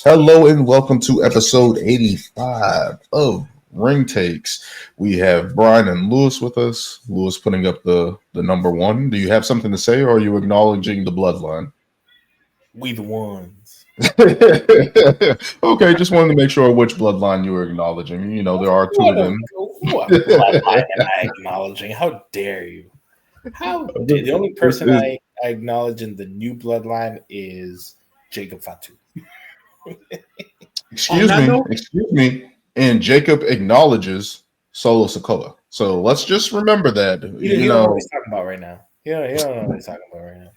Hello and welcome to episode 85 of Ring Takes. We have Brian and Lewis with us. Lewis putting up the number one. Do you have something to say, or are you acknowledging the bloodline? We the ones. Okay, just wanted to make sure which bloodline you were acknowledging. You know, there are two of them. What bloodline am I acknowledging? How dare you? The only person I acknowledge in the new bloodline is Jacob Fatu. Excuse me. And Jacob acknowledges Solo Sikoa. So let's just remember that. You know what he's talking about right now. He don't know what he's talking about right now.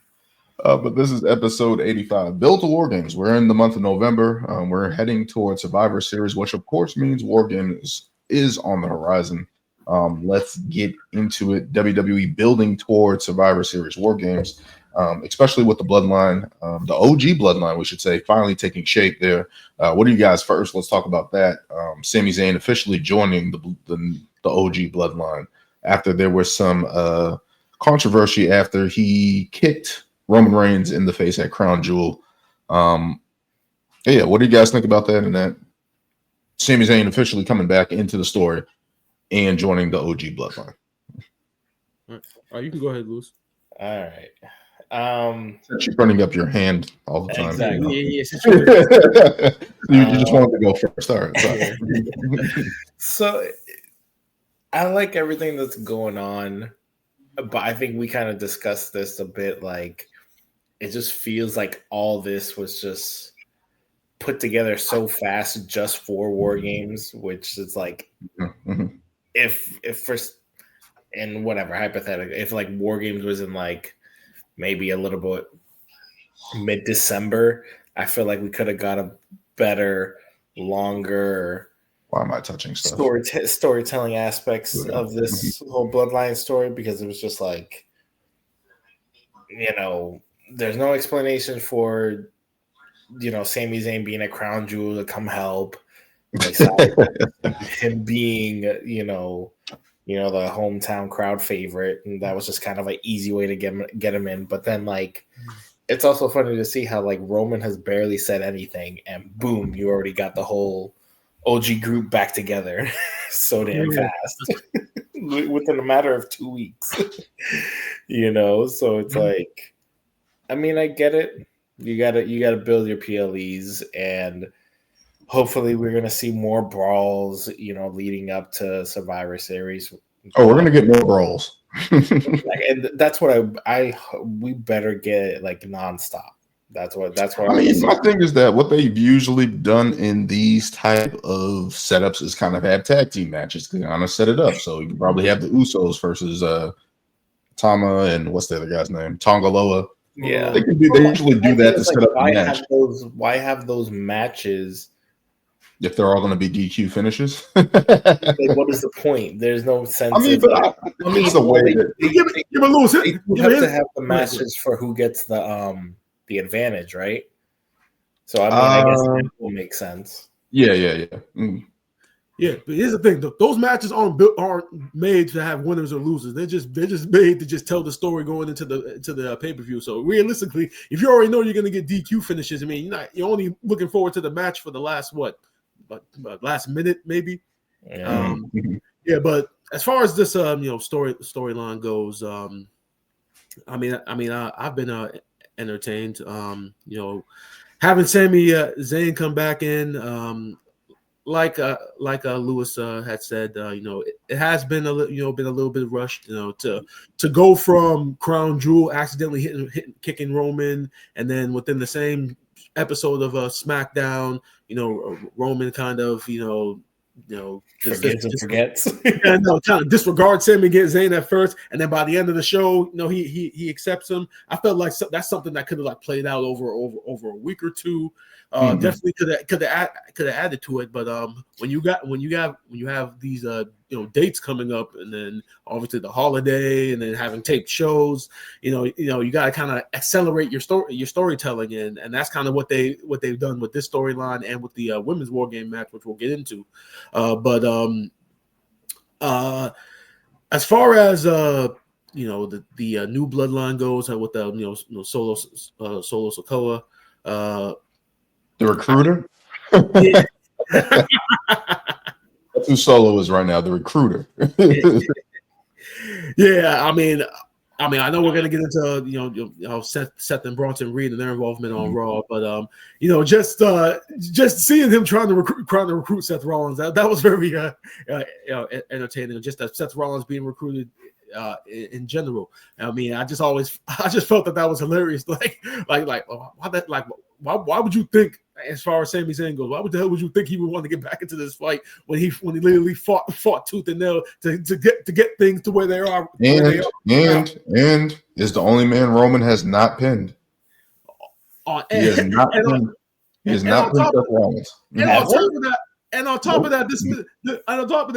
But this is episode 85. Build to War Games. We're in the month of November. We're heading towards Survivor Series, which of course means War Games is on the horizon. Let's get into it. WWE building towards Survivor Series War Games, especially with the bloodline, the OG bloodline, we should say, finally taking shape there. What do you guys first? Let's talk about that. Sami Zayn officially joining the OG bloodline after there was some controversy after he kicked Roman Reigns in the face at Crown Jewel. Yeah, what do you guys think about that? And that Sami Zayn officially coming back into the story and joining the OG bloodline. You can go ahead, Lewis. All right. Since you're putting up your hand all the time. Exactly. You just wanted to go first. All right. Sorry. So I like everything that's going on, but I think we kind of discussed this a bit. Like, it just feels like all this was just put together so fast just for War Games, which is like, if first and whatever, hypothetically, if like War Games was in like maybe a little bit mid-December, I feel like we could have got a better, longer. Why am I touching stuff? Storytelling aspects of this whole bloodline story, because it was just like, you know, there's no explanation for, you know, Sami Zayn being a crown jewel to come help, like, him being, you know, the hometown crowd favorite, and that was just kind of an easy way to get him in. But then, like, it's also funny to see how like Roman has barely said anything, and boom, you already got the whole OG group back together so damn fast within a matter of 2 weeks. You know, so it's like, I mean, I get it. You gotta build your PLEs, and hopefully we're gonna see more brawls, you know, leading up to Survivor Series. Oh, we're gonna get more brawls. And that's what we better get like nonstop. That's what I mean, my thing is that what they've usually done in these type of setups is kind of have tag team matches to kind of set it up. So you can probably have the Usos versus Tama and what's the other guy's name? Tongaloa. Yeah, they usually do that to set up the match. Why have those matches if they're all going to be DQ finishes? Like, what is the point? There's no sense. I mean, it's a way that you have to have the matches for who gets the advantage, right? So I mean, I guess that will make sense. Yeah. Yeah, but here's the thing: those matches aren't made to have winners or losers. They're just made to just tell the story going into the pay-per-view. So realistically, if you already know you're going to get DQ finishes, I mean, you're only looking forward to the match for the last last minute maybe. Yeah. Yeah, but as far as this storyline goes, I've been entertained. Having Sami Zayn come back in. Like Lewis had said, it has been a little bit rushed, to go from Crown Jewel accidentally kicking Roman, and then within the same episode of SmackDown, Roman kind of forgets. Kind of disregards him and gets Zayn at first, and then by the end of the show, he accepts him. I felt like that's something that could have like played out over a week or two. Definitely could have added to it, but when you have these dates coming up, and then obviously the holiday, and then having taped shows, you got to kind of accelerate your storytelling, and that's kind of what they've done with this storyline and with the women's War Game match, which we'll get into. But as far as the new bloodline goes, with the Solo Sikoa. The recruiter? Yeah. That's who Solo is right now, the recruiter. Yeah, I mean, I know we're gonna get into Seth and Bronson Reed and their involvement on Raw, but just seeing him trying to recruit Seth Rollins, that was very entertaining. Just that Seth Rollins being recruited in general. I mean, I just felt that was hilarious. Why would you think, as far as Sami Zayn goes, why the hell would you think he would want to get back into this fight when he literally fought tooth and nail to get things to where they are? And is the only man Roman has not pinned. He has not pinned. He has not pinned Seth Rollins. And on top of that,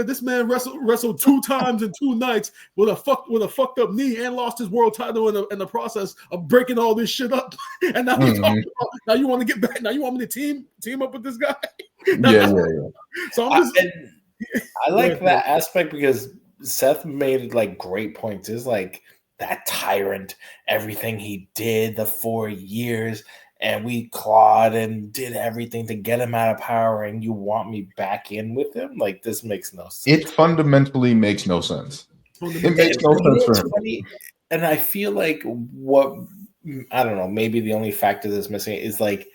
this man wrestled 2 times in 2 nights with a fucked up knee and lost his world title in the process of breaking all this shit up. And now now you want to get back. Now you want me to team up with this guy? Yeah. So I like that aspect because Seth made like great points. Is like that tyrant, everything he did, the 4 years. And we clawed and did everything to get him out of power, and you want me back in with him? Like, this makes no sense. It fundamentally makes no sense. It makes no sense for him. Funny, and I feel like I don't know, maybe the only factor that's missing is like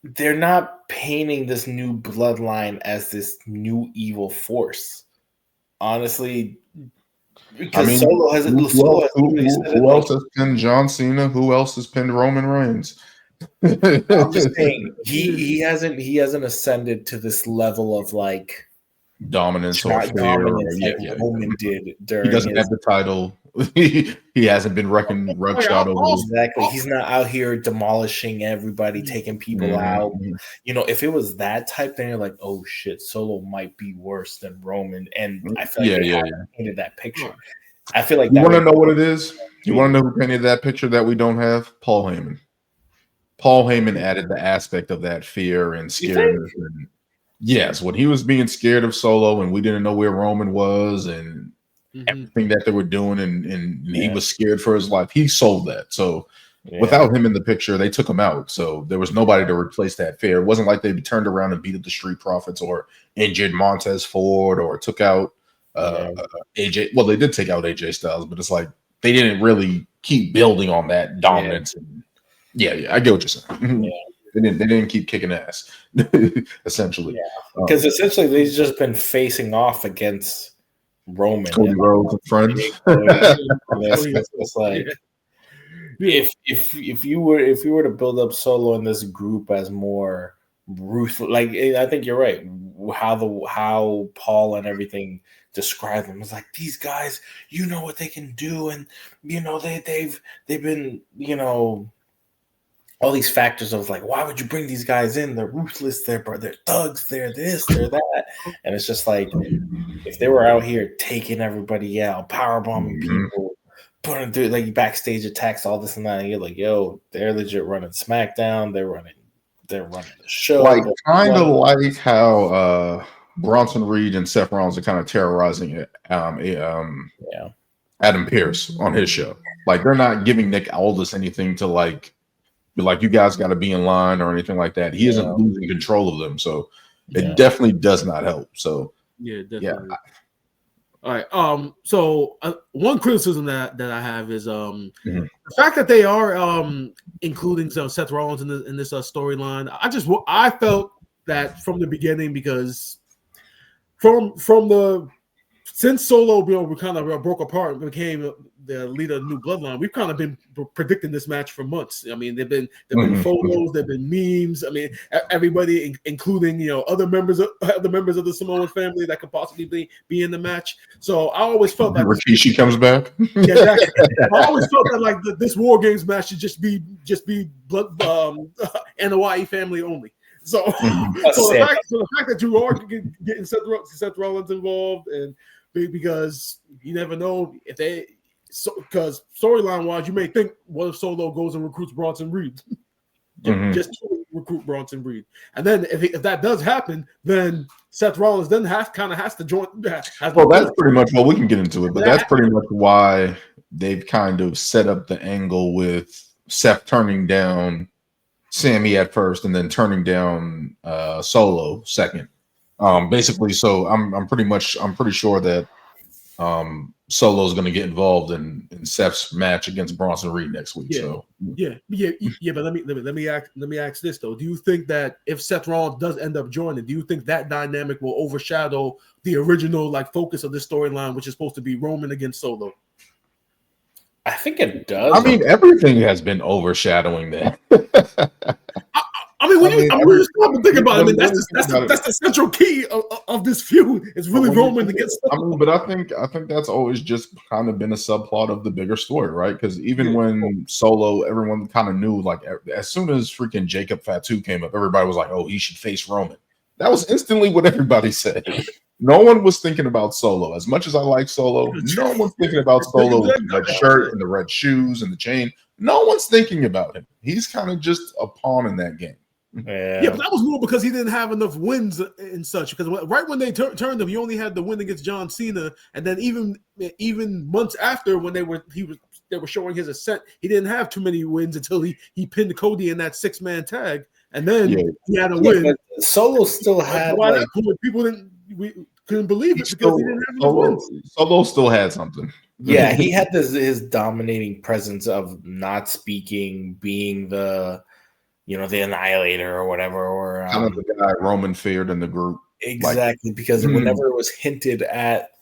they're not painting this new bloodline as this new evil force. Honestly, because Solo hasn't. Who else has pinned John Cena? Who else has pinned Roman Reigns? I'm just saying he hasn't ascended to this level of like dominance or fear. Roman did during. He doesn't have the title. He hasn't been shot over. Exactly. He's not out here demolishing everybody, taking people out. You know, if it was that type, then you're like, oh shit, Solo might be worse than Roman. And I feel like they painted that picture. I feel like you want to know what it is? You want to know who painted that picture that we don't have? Paul Heyman. Paul Heyman added the aspect of that fear and scaredness. Yes, when he was being scared of Solo and we didn't know where Roman was and everything that they were doing, and he was scared for his life. He sold that. So without him in the picture, they took him out. So there was nobody to replace that fear. It wasn't like they turned around and beat up the Street Profits or injured Montez Ford or took out AJ. Well, they did take out AJ Styles, but it's like they didn't really keep building on that dominance. I get what you're saying. They didn't keep kicking ass, essentially. Because essentially they've just been facing off against Roman, Cody Rhodes and friends. It's like if you were to build up Solo in this group as more ruthless, like I think you're right. How Paul and everything describe them is like, these guys, you know what they can do, and you know they've been, you know, all these factors of like, why would you bring these guys in? They're ruthless, they're thugs, they're this, they're that. And it's just like, if they were out here taking everybody out, powerbombing people, putting through like backstage attacks, all this and that, and you're like, yo, they're legit running SmackDown, they're running the show. Like kind of like how Bronson Reed and Seth Rollins are kind of terrorizing Adam Pearce on his show. Like they're not giving Nick Aldis anything to like you guys got to be in line or anything like that. He isn't losing control of them, so it definitely does not help. So definitely. All right. So one criticism that I have is the fact that they are including Seth Rollins in this storyline. I felt that from the beginning, because since Solo, we kind of broke apart and became the leader of the new bloodline. We've kind of been predicting this match for months. I mean, there've been photos, there've been memes. I mean, everybody, including other members of the Samoan family that could possibly be in the match. So I always felt like Rikishi comes back. Yeah, exactly. I always felt that like this War Games match should just be blood and the YE family only. So, the fact that you are getting Seth Rollins involved, and because you never know if because storyline wise, you may think, what if Solo goes and recruits Bronson Reed? Just to recruit Bronson Reed, and then if that does happen, then Seth Rollins then has to join. Well, that's pretty much. Well, we can get into it, but that's pretty much why they've kind of set up the angle with Seth turning down Sammy at first, and then turning down Solo second. Basically, so I'm pretty sure that Solo's going to get involved in Seth's match against Bronson Reed next week. Yeah. So Yeah. But let me ask this though: do you think that if Seth Rollins does end up joining, do you think that dynamic will overshadow the original like focus of this storyline, which is supposed to be Roman against Solo? I think it does. I mean, everything has been overshadowing that. When you stop and think about it, I mean, that's the central key of this feud. It's really Roman against Solo. I mean, but I think that's always just kind of been a subplot of the bigger story, right? Because even when Solo, everyone kind of knew, like, as soon as freaking Jacob Fatu came up, everybody was like, "Oh, he should face Roman." That was instantly what everybody said. No one was thinking about Solo. As much as I like Solo, no one's thinking about Solo with the red shirt and the red shoes and the chain. No one's thinking about him. He's kind of just a pawn in that game. Yeah, but that was more because he didn't have enough wins and such. Because right when they turned him, he only had the win against John Cena, and then even months after when they were showing his ascent, he didn't have too many wins until he pinned Cody in that 6-man tag, and then he had a win. Solo still had that point, people couldn't believe it because he didn't have enough wins. Solo still had something. Yeah, he had his dominating presence of not speaking, being the the annihilator or whatever, or kind of the guy Roman feared in the group. Exactly, because whenever it was hinted at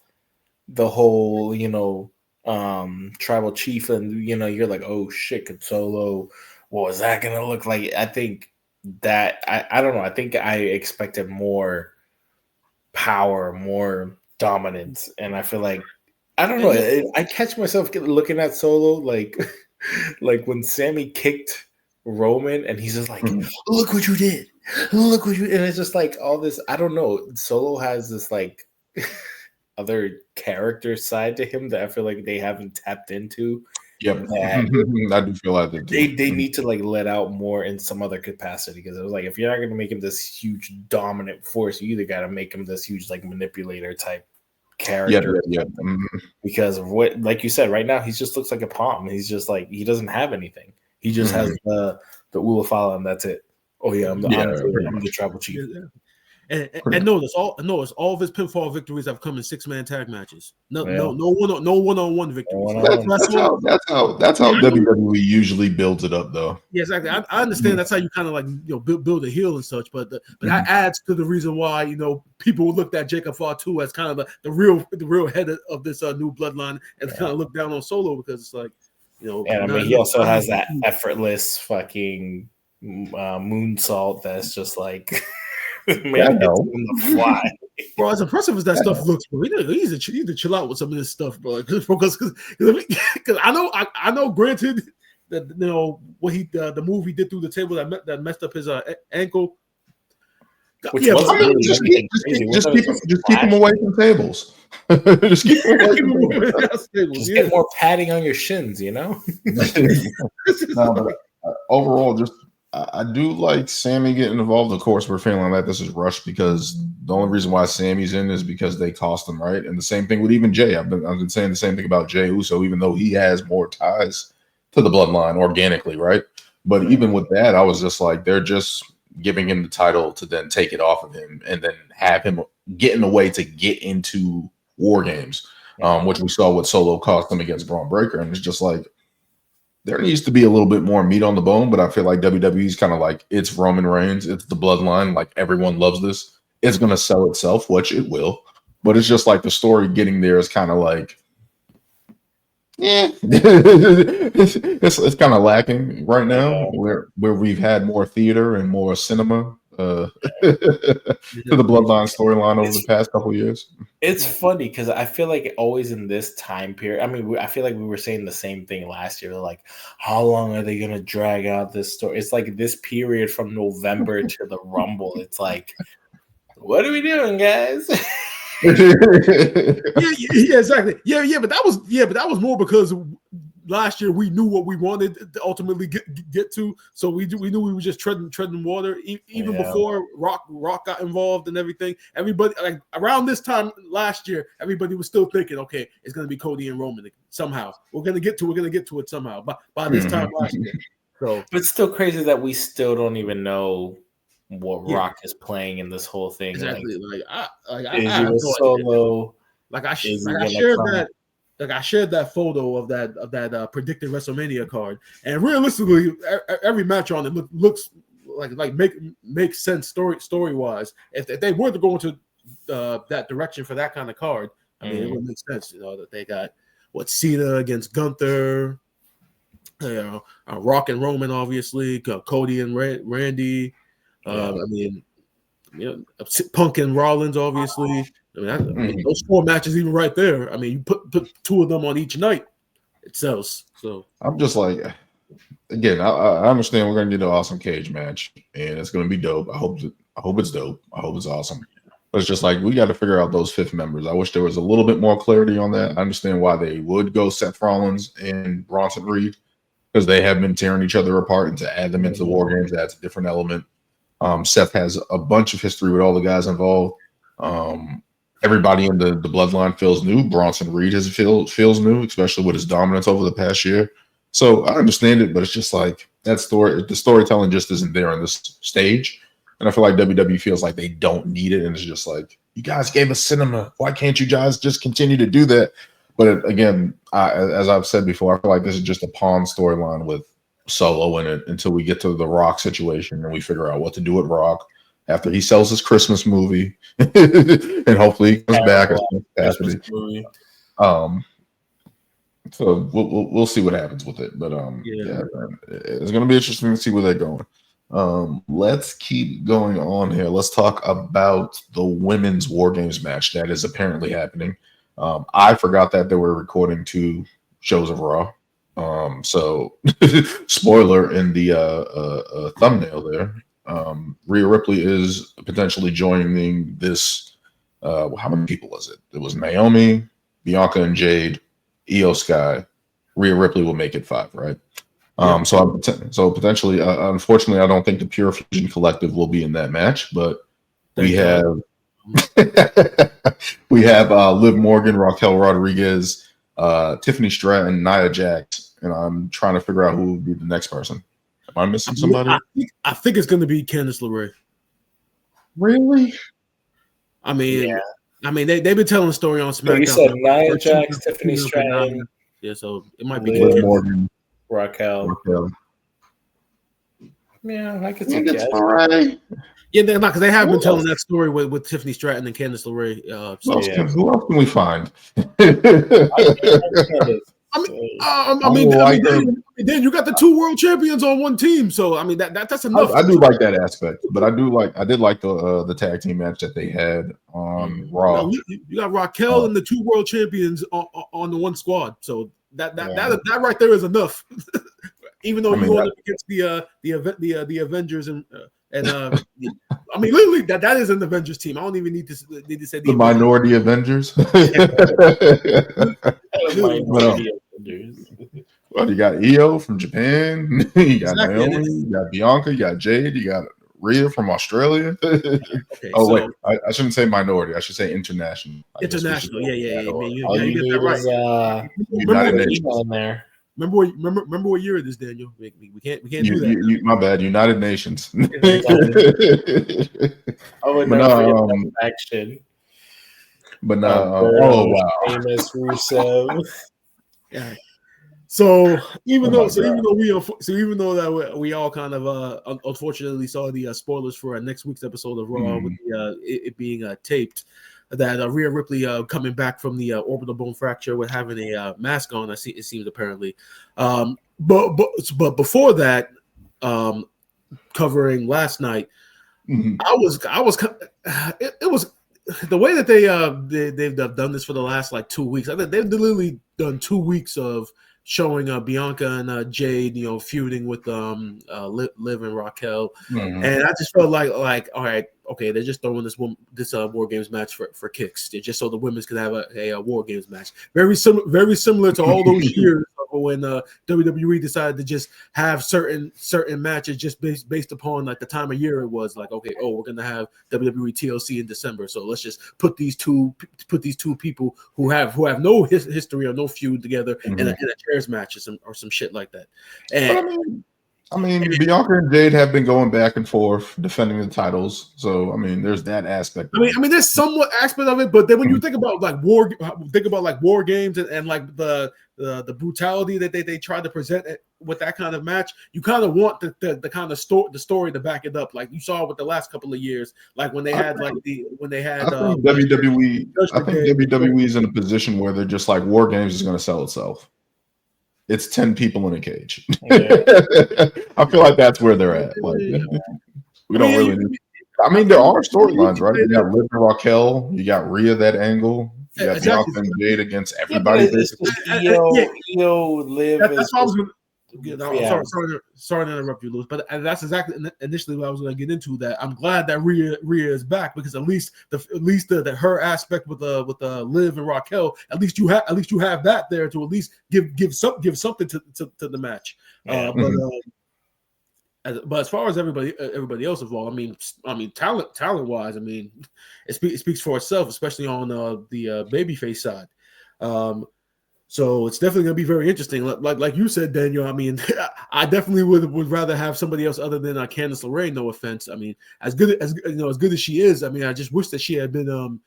the whole, tribal chief, and you're like, oh shit, could Solo, what was that gonna look like? I think that I don't know. I think I expected more power, more dominance, and I feel like I don't know. I catch myself looking at Solo like when Sammy kicked Roman, and he's just like, look what you did, and it's just like all this. I don't know. Solo has this like other character side to him that I feel like they haven't tapped into. Yep, I do feel like they need to like let out more in some other capacity, because it was like, if you're not going to make him this huge dominant force, you either got to make him this huge like manipulator type character. Because of what, like you said, right now he just looks like a pawn. He's just like, he doesn't have anything. He just has the will follow him. That's it. Oh yeah, I'm the tribal chief. And notice all of his pinfall victories have come in 6-man tag matches. No one-on-one victories. That's how WWE usually builds it up, though. Yeah, exactly. I understand that's how you kind of like build a heel and such, but that adds to the reason why people looked at Jacob Fatu as kind of the real head of this new bloodline, and kind of look down on Solo, because it's like and I mean, he also has that effortless fucking moonsault that's just like. Man, fly. Bro, as impressive as that stuff looks, bro, he needs to chill out with some of this stuff, bro. Because I know. Granted, that what the move he did through the table that messed up his ankle. Just keep him away from tables. Just keep him away from tables. Just get more padding on your shins, No, but overall, just. I do like Sammy getting involved. Of course, we're feeling like this is rushed, because the only reason why Sammy's in is because they cost him, right? And the same thing with even Jay. I've been saying the same thing about Jay Uso, even though he has more ties to the bloodline organically, right? But even with that, I was just like, they're just giving him the title to then take it off of him and then have him get in a way to get into War Games, which we saw what Solo cost him against Braun Breaker. And it's just like, there needs to be a little bit more meat on the bone, but I feel like WWE's kind of like, it's Roman Reigns, it's the bloodline, like everyone loves this. It's going to sell itself, which it will, but it's just like the story getting there is kind of like, it's kind of lacking right now, where we've had more theater and more cinema to the bloodline storyline over the past couple of years. It's funny because I feel like always in this time period, I mean, I feel like we were saying the same thing last year. Like, how long are they going to drag out this story? It's like this period from November to the Rumble. It's like, what are we doing, guys? yeah, exactly. Yeah, but that was more because last year we knew what we wanted to ultimately get to, so we knew we were just treading water. Even before Rock got involved and everything, everybody like around this time last year, everybody was still thinking, okay, it's going to be Cody and Roman somehow. We're going to get to it somehow. By this time last year. So, but it's still crazy that we still don't even know what Yeah. Rock is playing in this whole thing. exactly. I I have have no no idea. solo? I Is he shared gonna that. Like I shared that photo of that predicted WrestleMania card, and realistically, every match on it looks like makes sense story wise. If they were to go into that direction for that kind of card, I mean, it would make sense. That they got Cena against Gunther, Rock and Roman, obviously, Cody and Randy. I mean, Punk and Rollins, obviously. I mean, those 4 matches, even right there. I mean, you put 2 of them on each night, it sells. So I'm just like, again, I understand we're gonna get an awesome cage match, and it's gonna be dope. I hope it's dope. I hope it's awesome. But it's just like we got to figure out those 5th members. I wish there was a little bit more clarity on that. I understand why they would go Seth Rollins and Bronson Reed because they have been tearing each other apart, and to add them into the War Games, that's a different element. Seth has a bunch of history with all the guys involved. Everybody in the bloodline feels new. Bronson Reed feels new, especially with his dominance over the past year. So I understand it, but it's just like that story. The storytelling just isn't there on this stage, and I feel like WWE feels like they don't need it, and it's just like, you guys gave us cinema. Why can't you guys just continue to do that? But again, as I've said before, I feel like this is just a pawn storyline with Solo in it until we get to the Rock situation and we figure out what to do with Rock after he sells his Christmas movie and hopefully he comes back. So we'll see what happens with it, but it's going to be interesting to see where they're going. Let's keep going on here. Let's talk about the women's War Games match that is apparently happening. I forgot that they were recording 2 shows of Raw. So spoiler in the thumbnail there. Rhea Ripley is potentially joining this. How many people was it? It was Naomi, Bianca and Jade, Io Sky. Rhea Ripley will make it 5, right? So potentially, unfortunately, I don't think the Pure Fusion Collective will be in that match, but we have Liv Morgan, Raquel Rodriguez, Tiffany Stratton, Nia Jax, and I'm trying to figure out who would be the next person. Am I missing somebody? I think it's going to be Candice LeRae. Really? I mean, they've been telling the story on SmackDown. You said Nia Jax, Tiffany Stratton. Yeah, so it might be Liv Morgan, Raquel. Yeah, I could see LeRae. Yeah, because they have been telling that story with Tiffany Stratton and Candice LeRae. Who else can we find? Then you got the 2 world champions on one team, so I mean that's enough. I do like that aspect, but I did like the tag team match that they had on Raw. You got Raquel and the 2 world champions on the one squad, so that right there is enough. Even though you went up against the Avengers and I mean, literally that is an Avengers team. I don't even need to say the minority Avengers. Well, you got Io from Japan, you got Naomi, you got Bianca, you got Jade, you got Rhea from Australia. Wait, I shouldn't say minority. I should say international. International, yeah. I mean, you get that right. United Nations in there. Remember what year it is, Daniel? We can't do that. My bad. United Nations. Action. But wow. Famous Rusev. Yeah. So even though we all kind of unfortunately saw the spoilers for next week's episode of Raw with it being taped, that Rhea Ripley coming back from the orbital bone fracture with having a mask on, it seems apparently. But before that, covering last night, it was the way that they've done this for the last 2 weeks. I think they've literally done 2 weeks of showing Bianca and Jade, feuding with Liv and Raquel, and I just felt like all right, okay, they're just throwing this War Games match for kicks. They're just so the women's could have a War Games match. Very similar to all those years when WWE decided to just have certain matches just based upon the time of year it was. Okay, we're gonna have WWE TLC in December, so let's just put these two people who have no history or no feud together in a chairs match or some shit like that. And I mean, Bianca and Jade have been going back and forth defending the titles, so I mean, there's that aspect. I mean, there's somewhat aspect of it, but then when you think about like war games and like the brutality that they try to present with that kind of match, you kind of want the kind of story to back it up, like you saw with the last couple of years, like when they had I think WWE. I think WWE is in a position where they're just like War Games is going to sell itself. It's 10 people in a cage. Yeah. I feel like that's where they're at. Like, we don't really need. I mean, there are storylines, right? You got Liv and Raquel. You got Rhea that angle. You got Bianca and Jade against everybody. Io, Liv. That's what I was going to. Sorry to interrupt you, Louis, but that's exactly initially what I was going to get into. That I'm glad that Rhea is back because at least the her aspect with the Liv and Raquel, at least you have that there to at least give something to the match. Yeah. But as far as everybody else involved, I mean, talent wise, I mean, it speaks for itself, especially on the babyface side. So it's definitely going to be very interesting. Like you said, Daniel. I mean, I definitely would rather have somebody else other than Candice LeRae. No offense. I mean, as good as she is. I mean, I just wish that she had been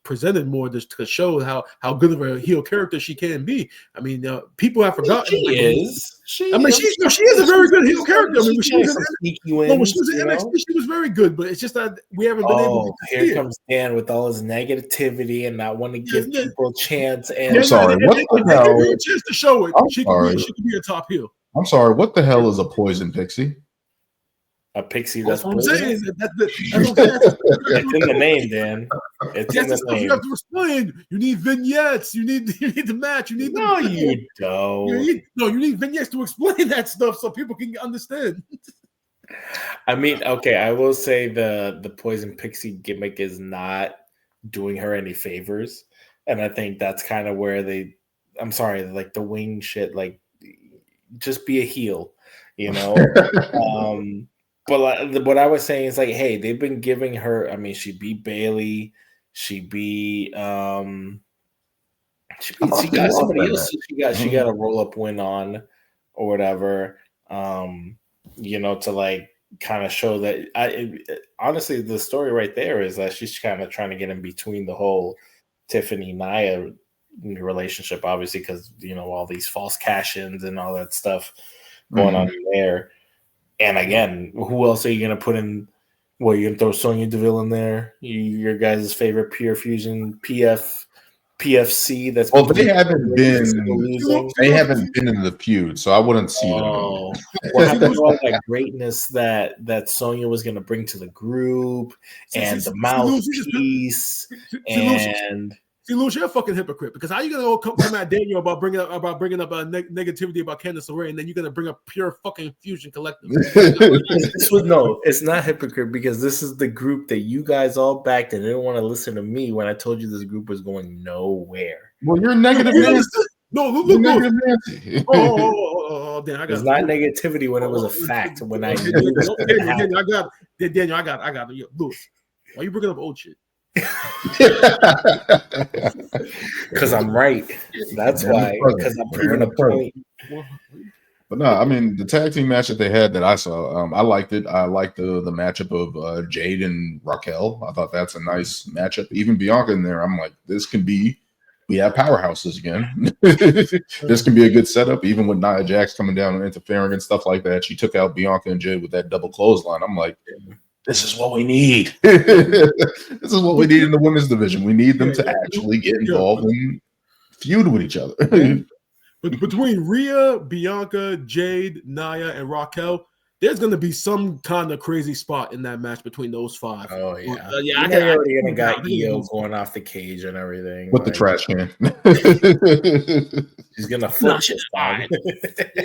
presented more to show how good of a heel character she can be. I mean, people have forgotten. She is. She is a very good heel character. I mean, when she was in NXT, she was very good, but it's just that we haven't been able to here comes Dan with all his negativity and not wanting to give people a chance. And I'm sorry, what the hell? A chance to show it. She could be a top heel. I'm sorry, what the hell is a poison pixie? A pixie that's what I'm saying. It's in the name, Dan. It's in the name. You have to explain. You need vignettes. You need the match. You need you don't. You need vignettes to explain that stuff so people can understand. I mean, okay, I will say the poison pixie gimmick is not doing her any favors, and I think that's kind of where I'm sorry, like the wing shit, like just be a heel, you know. But what I was saying is like, hey, they've been giving her. I mean, she beat Bailey. She got somebody else. She got a roll up win on, or whatever. To like kind of show that. Honestly, the story right there is that she's kind of trying to get in between the whole Tiffany Nia relationship, obviously, because all these false cash-ins and all that stuff going on there. And again, who else are you going to put in? Well, you're going to throw Sonya Deville in there? Your guys' favorite Pure Fusion PFC. That's they haven't been in the feud, so I wouldn't see them. What happened to all that greatness that Sonya was going to bring to the group and the mouthpiece and. See, Louis, you're a fucking hypocrite because how you gonna come at Daniel about bringing up negativity about Candice LeRae and then you're gonna bring up Pure fucking Fusion Collective? It's not hypocrite because this is the group that you guys all backed and didn't want to listen to me when I told you this group was going nowhere. Well, you're negative. Look. Oh, Dan, I got. It's not negativity when it was a fact. When I Daniel, I got it. Louis, why you bringing up old shit? Because I'm right. That's why. Because I'm proving a point. But no, I mean the tag team match that they had that I saw, I liked it. I liked the matchup of Jade and Raquel. I thought that's a nice matchup. Even Bianca in there, I'm like, we have powerhouses again. This can be a good setup. Even with Nia Jax coming down and interfering and stuff like that, she took out Bianca and Jade with that double clothesline. I'm like, this is what we need. This is what we need in the women's division. We need them to actually get involved and feud with each other. But between Rhea, Bianca, Jade, Nia, and Raquel, there's going to be some kind of crazy spot in that match between those five. Oh, yeah. I already got Io going off the cage and everything. With the trash can. She's going to flush it.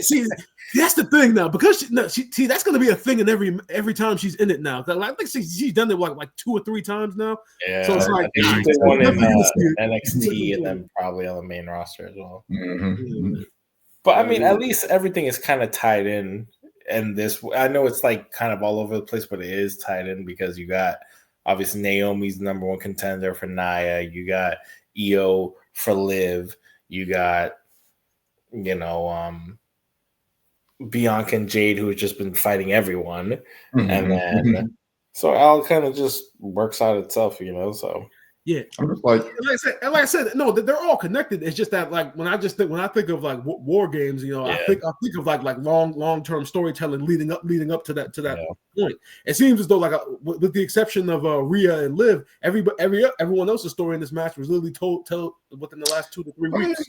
See, that's the thing now. Because see, that's going to be a thing in every time she's in it now. I think she's done it like 2 or 3 times now. Yeah. So it's like she's did one in NXT and then probably on the main roster as well. Mm-hmm. But I mean, at least everything is kind of tied in. And this, I know it's like kind of all over the place, but it is tied in because you got obviously Naomi's the number 1 contender for Nia. You got Io for Liv. You got, Bianca and Jade, who have just been fighting everyone, Mm-hmm. and then so it all kind of just works out itself, So yeah, I'm just like I said, no, they're all connected. It's just that like when I think of like war games, I think of like long-term storytelling leading up to that point. It seems as though like with the exception of Rhea and Liv, everyone else's story in this match was literally told within the last 2 to 3 weeks.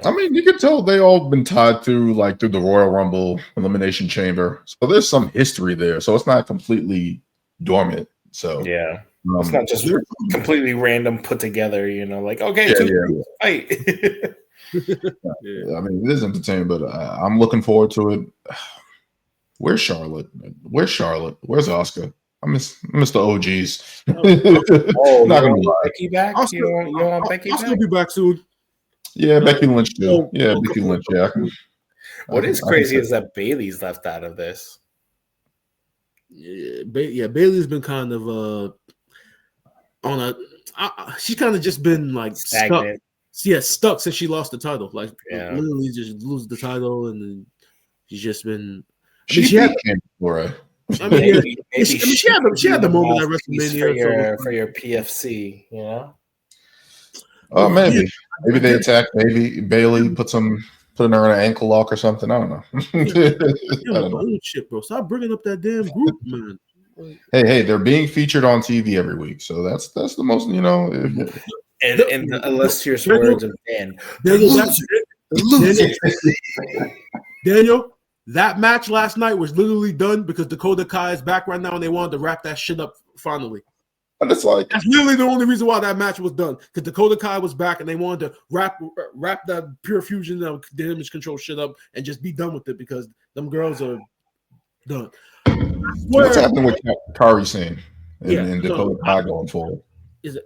I mean, you can tell they all been tied through the Royal Rumble Elimination Chamber, so there's some history there. So it's not completely dormant. So it's not just completely random put together. Like okay, fight. I mean, it is entertaining, but I'm looking forward to it. Where's Charlotte? Where's Asuka? I miss the OGs. Not gonna lie. Becky back? You want Becky back? I'll be back soon. Yeah, Becky Lynch too. Becky Lynch. Yeah. What is crazy is that Bayley's left out of this. Yeah, Bayley's been kind of on a. She's kind of just been like stagnant. Stuck since she lost the title. Like literally just lose the title, and then she's just been. She had the moment at WrestleMania for your PFC, Oh, maybe they attack. Maybe Bayley put her in an ankle lock or something. I don't know. I don't know. Shit, bro. Stop bringing up that damn group, man. Hey, they're being featured on TV every week, so that's the most, And the illustrious words of Dan. Daniel, that match last night was literally done because Dakota Kai is back right now, and they wanted to wrap that shit up finally. And it's like that's literally the only reason why that match was done, because Dakota Kai was back, and they wanted to wrap that pure fusion of damage control shit up and just be done with it because them girls are done. What's happening with Kairi Sane and Dakota Kai going forward? Is it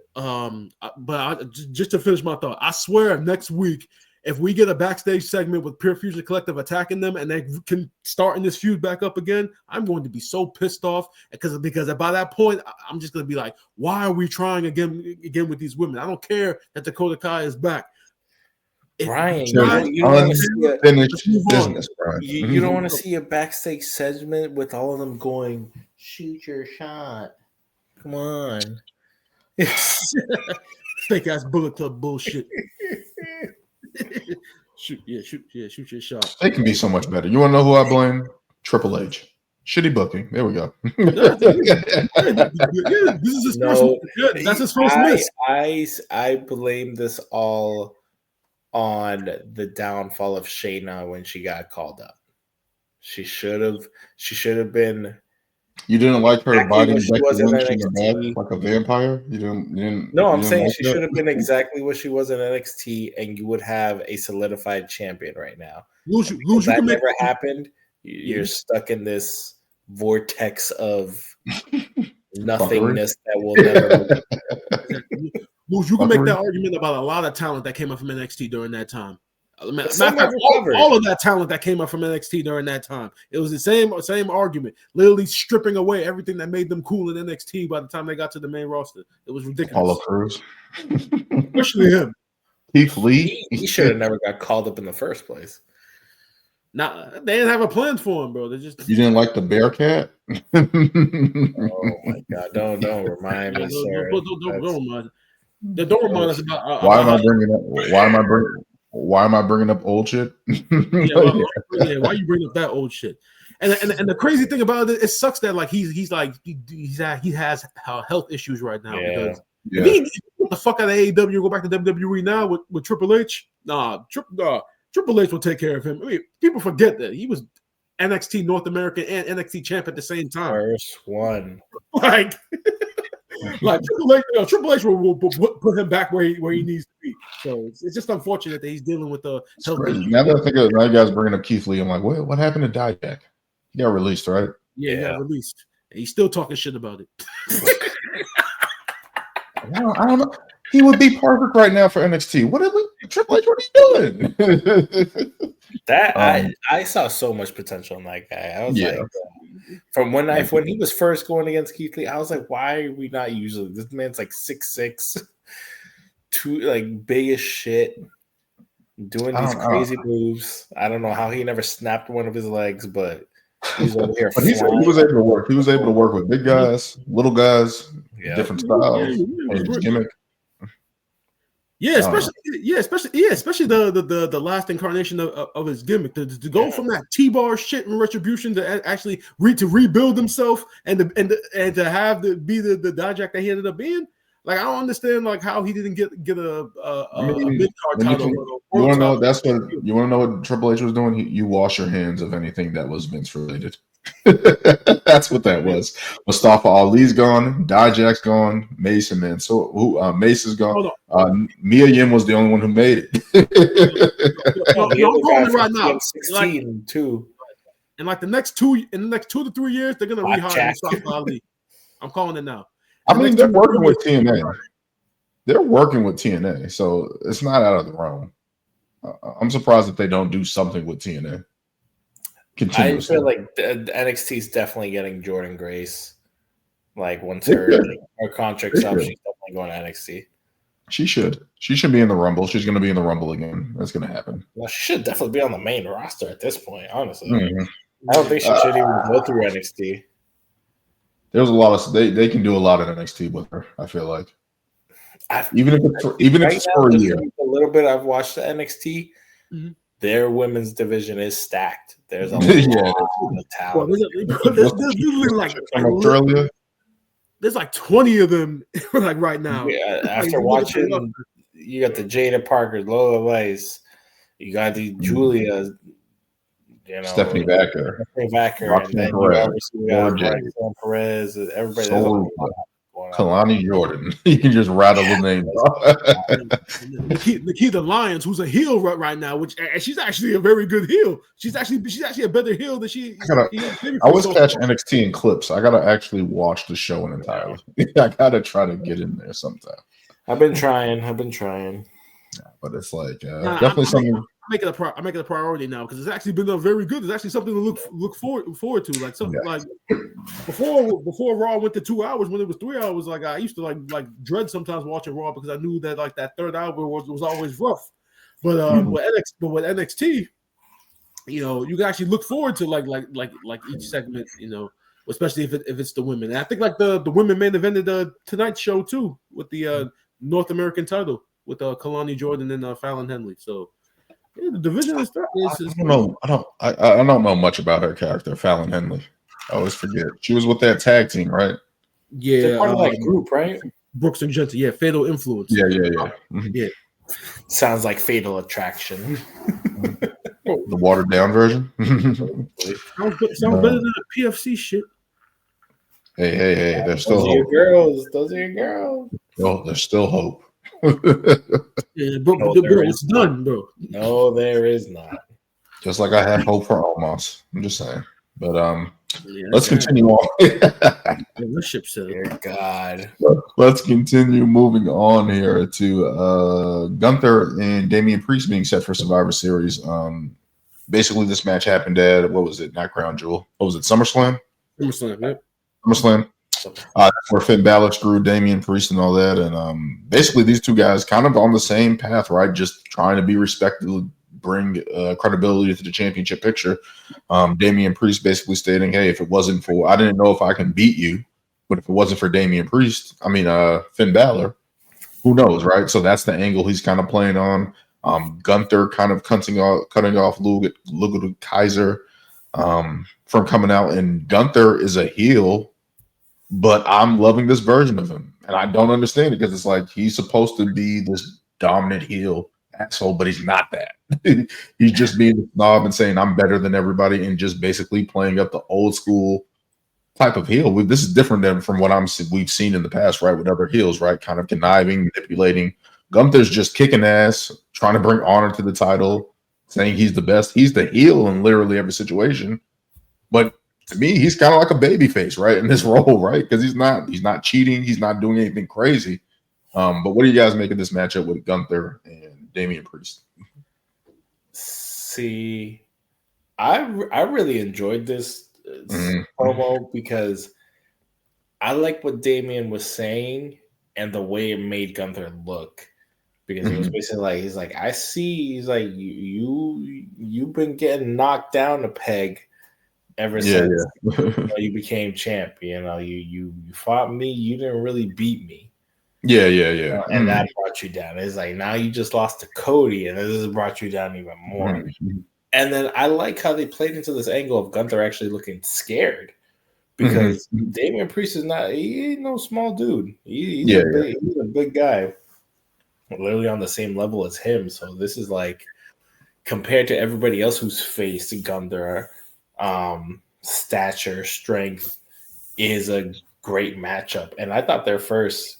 just to finish my thought, I swear next week, if we get a backstage segment with Pure Fusion Collective attacking them and they can start in this feud back up again, I'm going to be so pissed off because by that point, I'm just going to be like, why are we trying again with these women? I don't care that Dakota Kai is back. Brian, you don't want to see business, Brian. You don't want to see a backstage segment with all of them going, shoot your shot. Come on. Fake ass Bullet Club bullshit. shoot your shot. It can be so much better. You want to know who I blame? Triple H. Shitty booking. There we go. This is his first. That's his first miss. I blame this all on the downfall of Shayna when she got called up. She should have been. You didn't like her biting Becky Lynch in the back like a vampire? You didn't. No, I'm saying she should have been exactly what she was in NXT, and you would have a solidified champion right now. That never happened. You're stuck in this vortex of nothingness that will never. You can make that argument about a lot of talent that came up from NXT during that time. Matter of fact, all of that talent that came up from NXT during that time, it was the same argument. Literally stripping away everything that made them cool in NXT by the time they got to the main roster. It was ridiculous. Apollo Crews, especially him. Keith Lee. He should have never got called up in the first place. Nah, they didn't have a plan for him, bro. They just. You didn't like the Bearcat? Oh my God! Don't remind me, sir. Don't remind us about. Why am I bringing up old shit? Why you bring up that old shit? And the crazy thing about it sucks that like he has health issues right now. Because if he get the fuck out of AEW, go back to WWE now with Triple H. Triple H will take care of him. I mean, people forget that he was NXT North American and NXT champ at the same time. First one, like Triple H will put him back where he needs to be. So it's just unfortunate that he's dealing with the health issues. Now that I think of you guys bringing up Keith Lee, I'm like, what happened to Dijak? He got released, right? Yeah, he got released. And he's still talking shit about it. I don't know. He would be perfect right now for NXT. Triple H, what are you doing? I saw so much potential in that guy. I was like, from when he was first going against Keith Lee, I was like, why are we not usually? This man's like 6'6", like big as shit. doing these crazy moves. I don't know how he never snapped one of his legs, but he's over here. But he was able to work. He was able to work with big guys, little guys, different styles, and his gimmick. Yeah, especially the last incarnation of his gimmick to go from that T-bar shit and Retribution to actually rebuild himself and to have be the Dijak that he ended up being. Like, I don't understand like how he didn't get a mid-card title. You want to know what Triple H was doing? You wash your hands of anything that was Vince related. That's what that was. Mustafa Ali's gone, Dijak's gone, Mace and then Mace is gone. Mia Yim was the only one who made it. I'm calling it right now. 16 too. In like the next 2 to 3 years, they're gonna rehire Mustafa Ali. I'm calling it now. I mean, they're working with TNA. They're working with TNA, so it's not out of the realm. I'm surprised that they don't do something with TNA. I feel like the NXT is definitely getting Jordan Grace. Like once her contract's up, she's definitely going to NXT. She should. She should be in the Rumble. She's going to be in the Rumble again. That's going to happen. Well, she should definitely be on the main roster at this point, honestly. Mm-hmm. I don't think she should even go through NXT. There's a lot of they can do a lot in NXT with her. I feel like even if it's for a year. A little bit I've watched the NXT. Mm-hmm. Their women's division is stacked. There's a lot of talent. There's like 20 of them like right now. Yeah, after watching, you got the Jada Parker, Lola Weiss, you got the Julia, Stephanie Vacker, and then you obviously got Roxanne Perez, everybody. Kalani Jordan. You can just rattle the name. Nikita Lyons, who's a heel right now, which she's actually a very good heel. She's actually a better heel than she. I always catch NXT in clips. I gotta actually watch the show entirely. I gotta try to get in there sometime. I've been trying. Yeah, but it's like definitely something. I make it a priority now because it's actually been very good. It's actually something to look forward to. Like something like before Raw went to 2 hours, when it was 3 hours, like I used to like dread sometimes watching Raw because I knew that like that third hour was always rough. But with NXT, you can actually look forward to like each segment, especially if it's the women. And I think like the women main evented the Tonight Show too with the North American title with Kalani Jordan and Fallon Henley. So. Yeah, the division is. I don't know much about her character, Fallon Henley. I always forget. She was with that tag team, right? Yeah, they're part of that group, right? Brooks and Jensen. Yeah, Fatal Influence. Yeah. Mm-hmm. Yeah. Sounds like Fatal Attraction. The watered down version. Sounds better than the PFC shit. Hey, there's still hope. Those are your girls. Oh, there's still hope. Yeah, bro, it's done, bro. No, there is not. Just like I had hope for Almas. I'm just saying. But let's continue on. Dear God. Let's continue moving on here to Gunther and Damian Priest being set for Survivor Series. Basically, this match happened at not Crown Jewel. What was it? SummerSlam. SummerSlam. That's where Finn Balor screwed Damian Priest and all that. And basically, these two guys kind of on the same path, right? Just trying to be respected, bring credibility to the championship picture. Damian Priest basically stating, hey, if it wasn't for, I didn't know if I can beat you, but if it wasn't for Damian Priest, Finn Balor, who knows, right? So that's the angle he's kind of playing on. Gunther kind of cutting off Luger Kaiser from coming out. And Gunther is a heel, but I'm loving this version of him. And I don't understand it because it's like he's supposed to be this dominant heel asshole, but he's not that. He's just being a snob and saying I'm better than everybody and just basically playing up the old school type of heel. This is different than from what we've seen in the past, right? With other heels, right? Kind of conniving, manipulating. Gunther's just kicking ass, trying to bring honor to the title, saying he's the best. He's the heel in literally every situation. But to me, he's kind of like a baby face, right? In this role, right? Because he's not cheating. He's not doing anything crazy. But what do you guys make of this matchup with Gunther and Damian Priest? See, I really enjoyed this promo because I like what Damian was saying and the way it made Gunther look. because it was basically like he's like, I see, he's like, you've been getting knocked down a peg ever since you became champ. You fought me, you didn't really beat me. Yeah. And that brought you down. It's like now you just lost to Cody, and this has brought you down even more. And then I like how they played into this angle of Gunther actually looking scared, because Damian Priest he ain't no small dude. He's a big guy, literally on the same level as him. So this is like, compared to everybody else who's faced Gunther, stature, strength is a great matchup. And I thought their first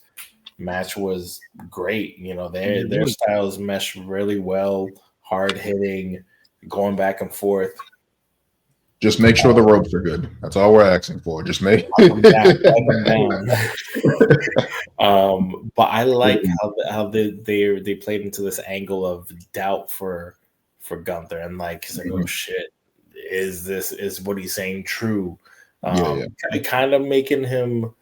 match was great. Their styles mesh really well, hard hitting, going back and forth. Just make sure the ropes are good. That's all we're asking for. Just make them down. But I like how they played into this angle of doubt for Gunther, and like he's like, oh shit, is what he's saying true? Kind of making him,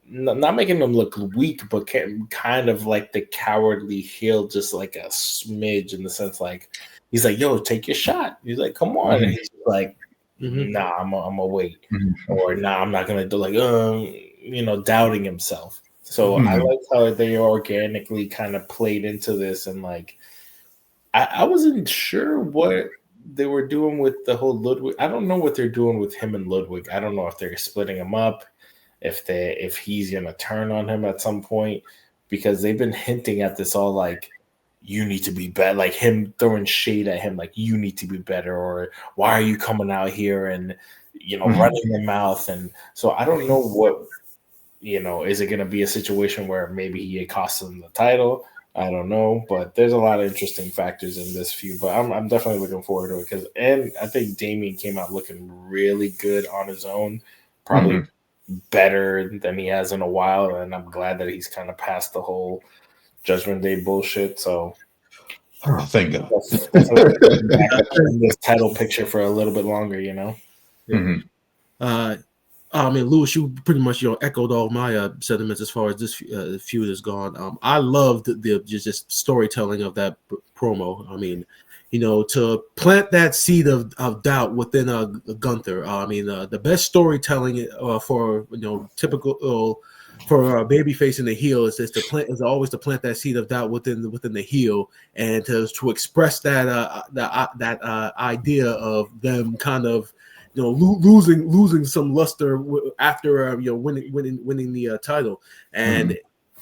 not making him look weak, but kind of like the cowardly heel, just like a smidge, in the sense like he's like, yo, take your shot. He's like, come on. And he's like, nah, I'm gonna wait. Or nah, I'm not gonna do, like, doubting himself. So I like how they organically kind of played into this, and like I wasn't sure what they were doing with the whole Ludwig. I don't know what they're doing with him and Ludwig. I don't know if they're splitting him up, if he's gonna turn on him at some point, because they've been hinting at this all like, you need to be better, like him throwing shade at him, like, you need to be better, or why are you coming out here and running your mouth. And so I don't know what, is it going to be a situation where maybe he costs him the title? I don't know, but there's a lot of interesting factors in this feud. But I'm definitely looking forward to it, and I think Damian came out looking really good on his own, probably better than he has in a while, and I'm glad that he's kind of past the whole Judgment Day bullshit. So thank God. In this title picture for a little bit longer, I mean, Lewis, you pretty much echoed all my sentiments as far as this feud is gone. I loved the just storytelling of that promo. I mean, to plant that seed of doubt within Gunther. I mean, the best storytelling for typical for a baby facing the heel is always to plant that seed of doubt within the heel, and to express that idea of them kind of losing some luster after winning the title,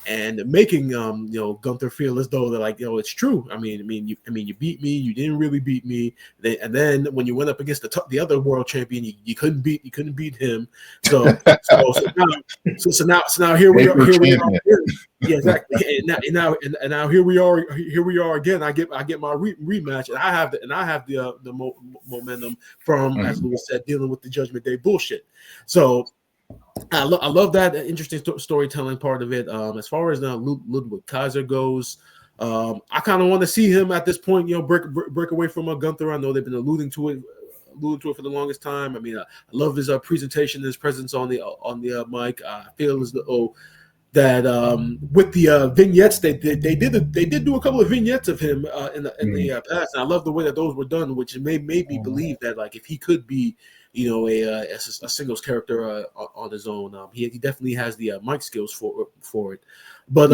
and making Gunther feel as though they're like, it's true. I mean you beat me, you didn't really beat me, and then when you went up against the other world champion, you couldn't beat him. So now here we are. Yeah, exactly. And now here we are again. I get my rematch, and I have the momentum from, as Lewis said, dealing with the Judgment Day bullshit. So I love that interesting storytelling part of it. As far as now Ludwig Kaiser goes, I kind of want to see him at this point, break away from Gunther. I know they've been alluding to it for the longest time. I mean, I love his presentation, his presence on the mic. I feel as though that with the vignettes, they did do a couple of vignettes of him in the past, and I love the way that those were done, which made me believe that, like, if he could be a singles character on his own, he definitely has the mic skills for it. But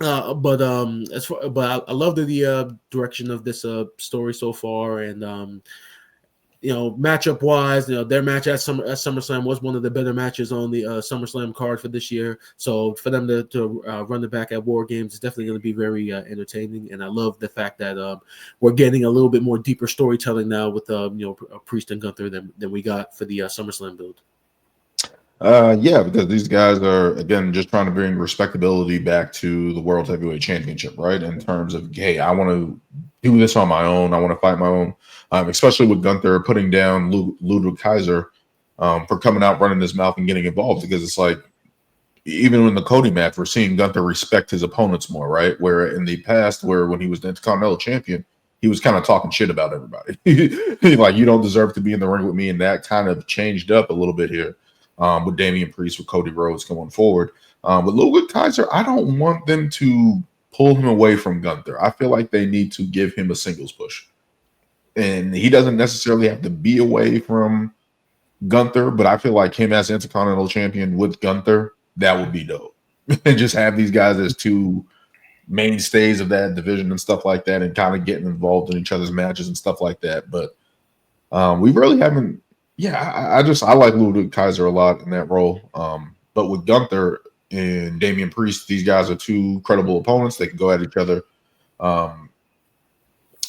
I love the direction of this story so far, and matchup wise, their match at SummerSlam was one of the better matches on the SummerSlam card for this year. So for them to run it back at War Games is definitely going to be very entertaining. And I love the fact that we're getting a little bit more deeper storytelling now with Priest and Gunther than we got for the SummerSlam build. Because these guys are, again, just trying to bring respectability back to the World Heavyweight Championship, right? In terms of, hey, I want to do this on my own. I want to fight my own. Especially with Gunther putting down Ludwig Kaiser for coming out, running his mouth and getting involved, because it's like, even in the Cody match, we're seeing Gunther respect his opponents more, right? Where in the past, when he was the Intercontinental Champion, he was kind of talking shit about everybody. Like, you don't deserve to be in the ring with me, and that kind of changed up a little bit here. With Damian Priest, with Cody Rhodes going forward. With Ludwig Kaiser, I don't want them to pull him away from Gunther. I feel like they need to give him a singles push. And he doesn't necessarily have to be away from Gunther, but I feel like him as Intercontinental Champion with Gunther, that would be dope. And just have these guys as two mainstays of that division and stuff like that, and kind of getting involved in each other's matches and stuff like that. But we really haven't. Yeah, I like Ludwig Kaiser a lot in that role. But with Gunther and Damian Priest, these guys are two credible opponents. They can go at each other.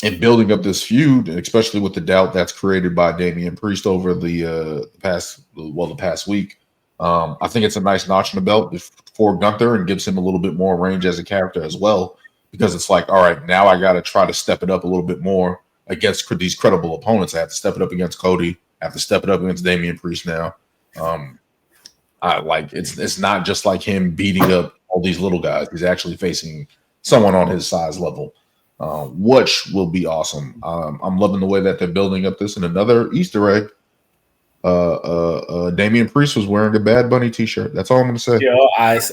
And building up this feud, and especially with the doubt that's created by Damian Priest over the past week, I think it's a nice notch in the belt for Gunther and gives him a little bit more range as a character as well, because it's like, all right, now I got to try to step it up a little bit more against these credible opponents. I have to step it up against Cody. I have to step it up against Damian Priest now. I like it's not just like him beating up all these little guys. He's actually facing someone on his size level, which will be awesome. I'm loving the way that they're building up this. And another Easter egg, Damian Priest was wearing a Bad Bunny t-shirt. That's all I'm gonna say. Yo, that's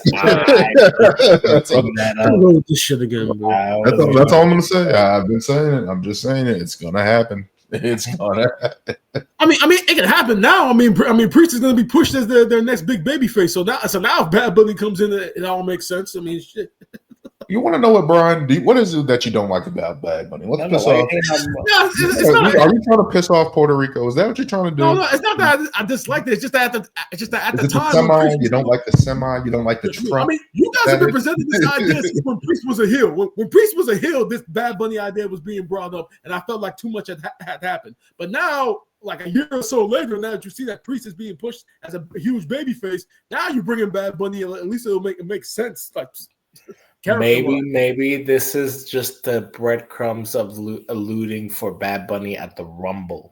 all this shit again, bro. That's all I'm gonna say. I've been saying it. I'm just saying it. It's gonna happen. It's gonna happen. I mean, it can happen now. I mean, Priest is gonna be pushed as their next big baby face. So now if Bad Bunny comes in, it all makes sense. I mean, shit. You want to know what, Brian? What is it that you don't like about Bad Bunny? Let's piss off. Are you trying to piss off Puerto Rico? Is that what you're trying to do? No, it's not that I dislike it. It's just that at the time, you don't like the semi. You don't like the Trump. I mean, you guys have been presenting this idea since when Priest was a heel. When Priest was a heel, this Bad Bunny idea was being brought up, and I felt like too much had happened. But now, like a year or so later, now that you see that Priest is being pushed as a huge baby face, now you bring in Bad Bunny. At least it'll make sense. Like. Maybe this is just the breadcrumbs of alluding for Bad Bunny at the Rumble.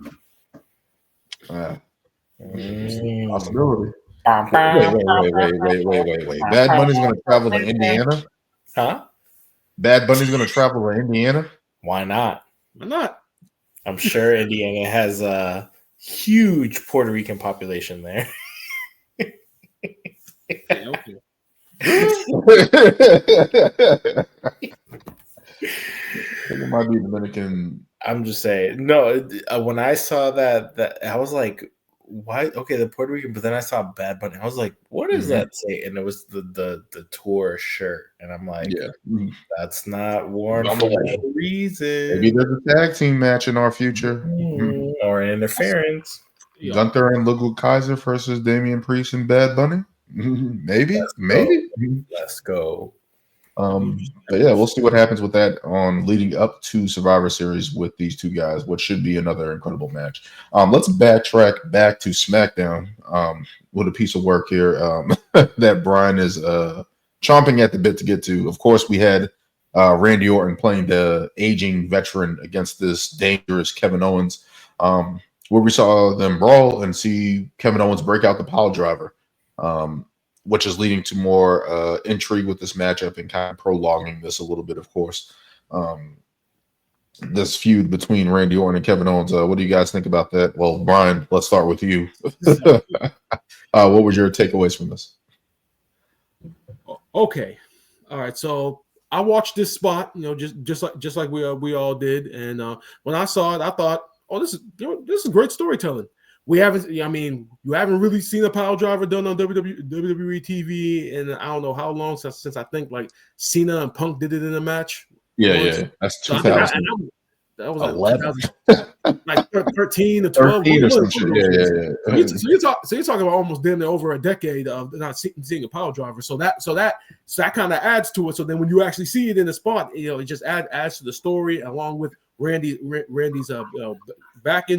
Possibility. Wait. Bad Bunny's going to travel to Indiana? Huh? Bad Bunny's going to travel to Indiana? Why not? Why not? I'm sure Indiana has a huge Puerto Rican population there. Okay. It might be Dominican. I'm just saying. No, when I saw that I was like, why? Okay, the Puerto Rican, but then I saw Bad Bunny. I was like, what does that say? And it was the tour shirt, and I'm like, that's not worn for a reason. Maybe there's a tag team match in our future, or interference. Gunther and Ludwig Kaiser versus Damian Priest and Bad Bunny. Maybe. Let's go. But yeah, we'll see what happens with that on leading up to Survivor Series with these two guys, what should be another incredible match. Let's backtrack back to SmackDown with a piece of work here that Brian is chomping at the bit to get to. Of course, we had Randy Orton playing the aging veteran against this dangerous Kevin Owens, where we saw them brawl and see Kevin Owens break out the pile driver. Which is leading to more intrigue with this matchup and kind of prolonging this a little bit, of course. This feud between Randy Orton and Kevin Owens. What do you guys think about that? Well, Brian, let's start with you. What were your takeaways from this? Okay. All right. So I watched this spot, just like we all did. And when I saw it, I thought, oh, this is great storytelling. You haven't really seen a pile driver done on WWE TV in I don't know how long since I think like Cena and Punk did it in a match. Yeah. That's 2000. That was 11. Like 13 or 12. 13 or some shit. Yeah. So you're talking about almost damn near over a decade of not seeing a pile driver. So that kind of adds to it. So then when you actually see it in the spot, it just adds to the story along with Randy's back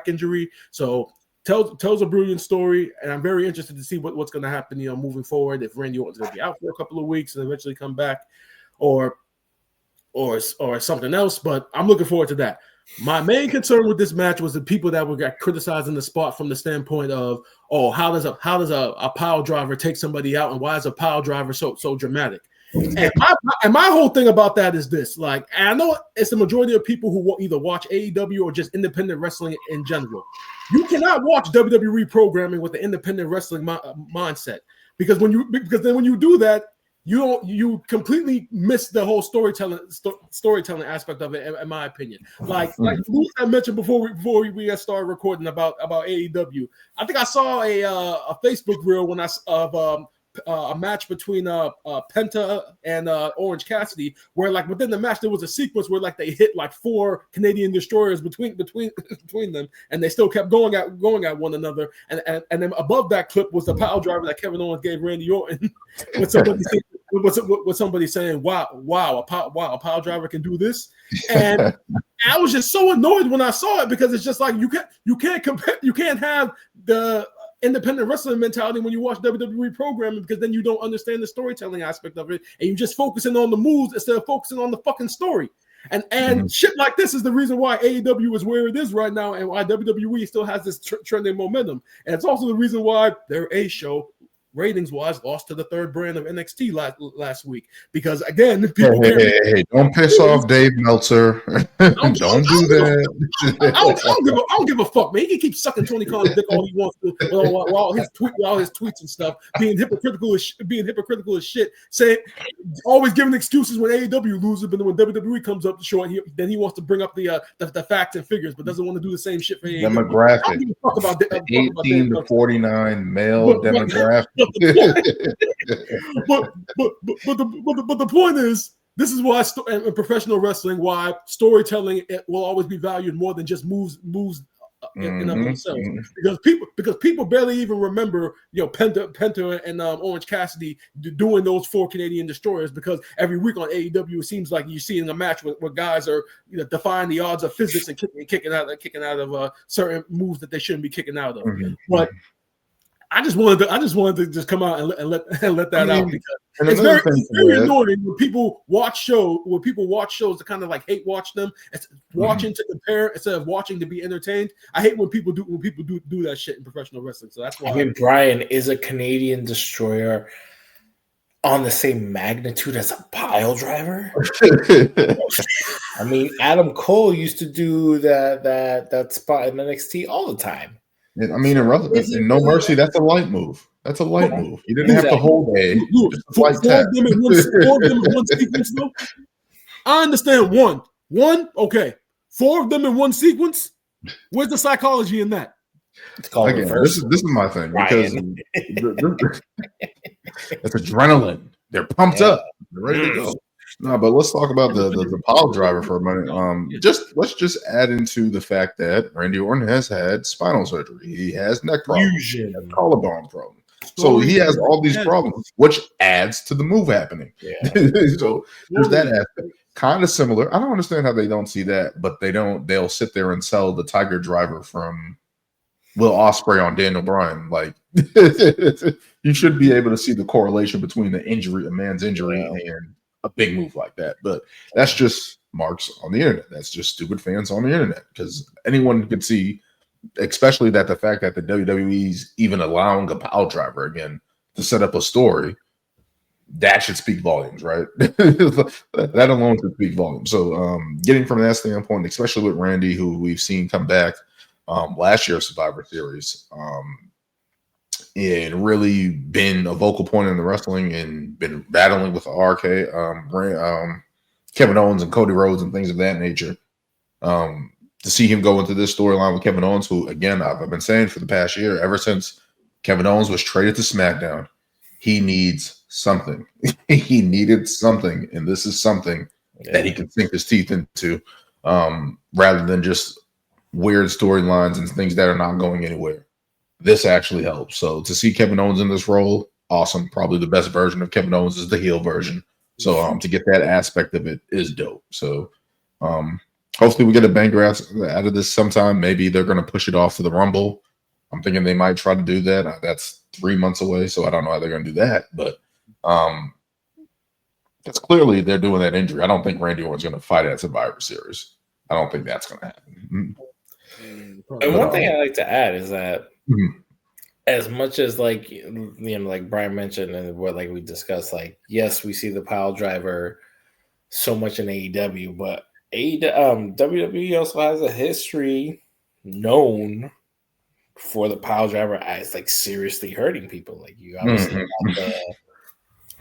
injury. So tells a brilliant story, and I'm very interested to see what's going to happen, moving forward. If Randy Orton's going to be out for a couple of weeks and eventually come back, or something else. But I'm looking forward to that. My main concern with this match was the people that were criticizing the spot from the standpoint of, how does a pile driver take somebody out, and why is a pile driver so dramatic? And my whole thing about that is this: like, and I know it's the majority of people who will either watch AEW or just independent wrestling in general. You cannot watch WWE programming with the independent wrestling mindset, because when you do that, you completely miss the whole storytelling aspect of it, in my opinion. Like Louis had mentioned before we got started recording about AEW. I think I saw a Facebook reel when a match between Penta and Orange Cassidy, where like within the match there was a sequence where like they hit like 4 Canadian destroyers between them, and they still kept going at one another. And then above that clip was the pile driver that Kevin Owens gave Randy Orton. with somebody saying, "Wow, a pile driver can do this," and I was just so annoyed when I saw it, because it's just like you can't have the independent wrestling mentality when you watch WWE programming, because then you don't understand the storytelling aspect of it, and you're just focusing on the moves instead of focusing on the fucking story. And shit like this is the reason why AEW is where it is right now, and why WWE still has this trending momentum. And it's also the reason why their A show, ratings-wise, lost to the third brand of NXT last week, because again, people hey, don't piss off Dave Meltzer. Don't do that. I don't give a fuck, man. He can keep sucking Tony Khan's dick all he wants to, with all his tweets and stuff, being hypocritical as shit, saying, always giving excuses when AEW loses, but then when WWE comes up short, then he wants to bring up the facts and figures, but doesn't want to do the same shit for AEW. Demographic. 18 to 49 male demographic. But the point is, this is why in professional wrestling, why storytelling will always be valued more than just moves in of themselves. Because people barely even remember, Penta and Orange Cassidy doing those 4 Canadian destroyers, because every week on AEW it seems like you're seeing a match where guys are defying the odds of physics and kicking out of certain moves that they shouldn't be kicking out of. But I just wanted to just come out and let that out, because it's very annoying when people watch shows to kind of like hate watch them. It's watching to compare instead of watching to be entertained. I hate when people do that shit in professional wrestling. So that's why. I mean, Brian, is a Canadian destroyer on the same magnitude as a pile driver? I mean, Adam Cole used to do that spot in NXT all the time. I mean, in No Mercy, that's a light move. That's a light move. You didn't have to hold four of them in one sequence, though. I understand one. Okay. 4 of them in one sequence. Where's the psychology in that? Again, this is my thing, because it's adrenaline. They're pumped up. They're ready to go. No, but let's talk about the pile driver for a minute. Let's just add into the fact that Randy Orton has had spinal surgery. He has neck problems. He has collarbone problems. So he has all these problems, which adds to the move happening. Yeah. So there's that aspect. Kind of similar. I don't understand how they don't see that, but they'll sit there and sell the Tiger Driver from Will Ospreay on Daniel Bryan. Like, you should be able to see the correlation between a man's injury and a big move like that. But that's just marks on the internet. That's just stupid fans on the internet, because anyone can see, especially that the fact that the WWE's even allowing a pile driver again to set up a story, that should speak volumes, right? That alone should speak volumes. So getting from that standpoint, especially with Randy, who we've seen come back last year's Survivor Series, and really been a vocal point in the wrestling and been battling with the RK, Kevin Owens and Cody Rhodes and things of that nature. To see him go into this storyline with Kevin Owens, who, again, I've been saying for the past year, ever since Kevin Owens was traded to SmackDown, he needs something. He needed something, and this is something that he can sink his teeth into, rather than just weird storylines and things that are not going anywhere. This actually helps. So to see Kevin Owens in this role, awesome. Probably the best version of Kevin Owens is the heel version. So to get that aspect of it is dope. So hopefully we get a banger out of this sometime. Maybe they're going to push it off to the Rumble. I'm thinking they might try to do that. That's 3 months away, so I don't know how they're going to do that. But that's clearly they're doing that injury. I don't think Randy Orton's going to fight at Survivor Series. I don't think that's going to happen. And one thing I like to add is that as much as like Brian mentioned and what like we discussed, like, yes, we see the pile driver so much in AEW, but WWE also has a history known for the pile driver as like seriously hurting people. Like, you obviously got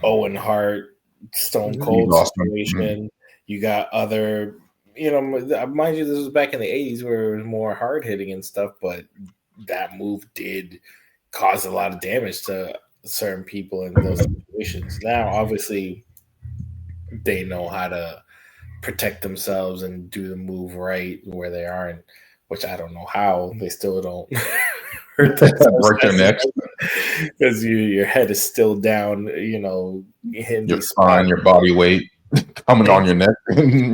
Owen Hart, Stone Cold situation. You got other, mind you, this was back in the 80s where it was more hard hitting and stuff, but that move did cause a lot of damage to certain people in those situations. Now, obviously, they know how to protect themselves and do the move right where they are, and which I don't know how they still don't hurt themselves. Break their necks because your head is still down. Hitting your spine, your body weight coming on your neck,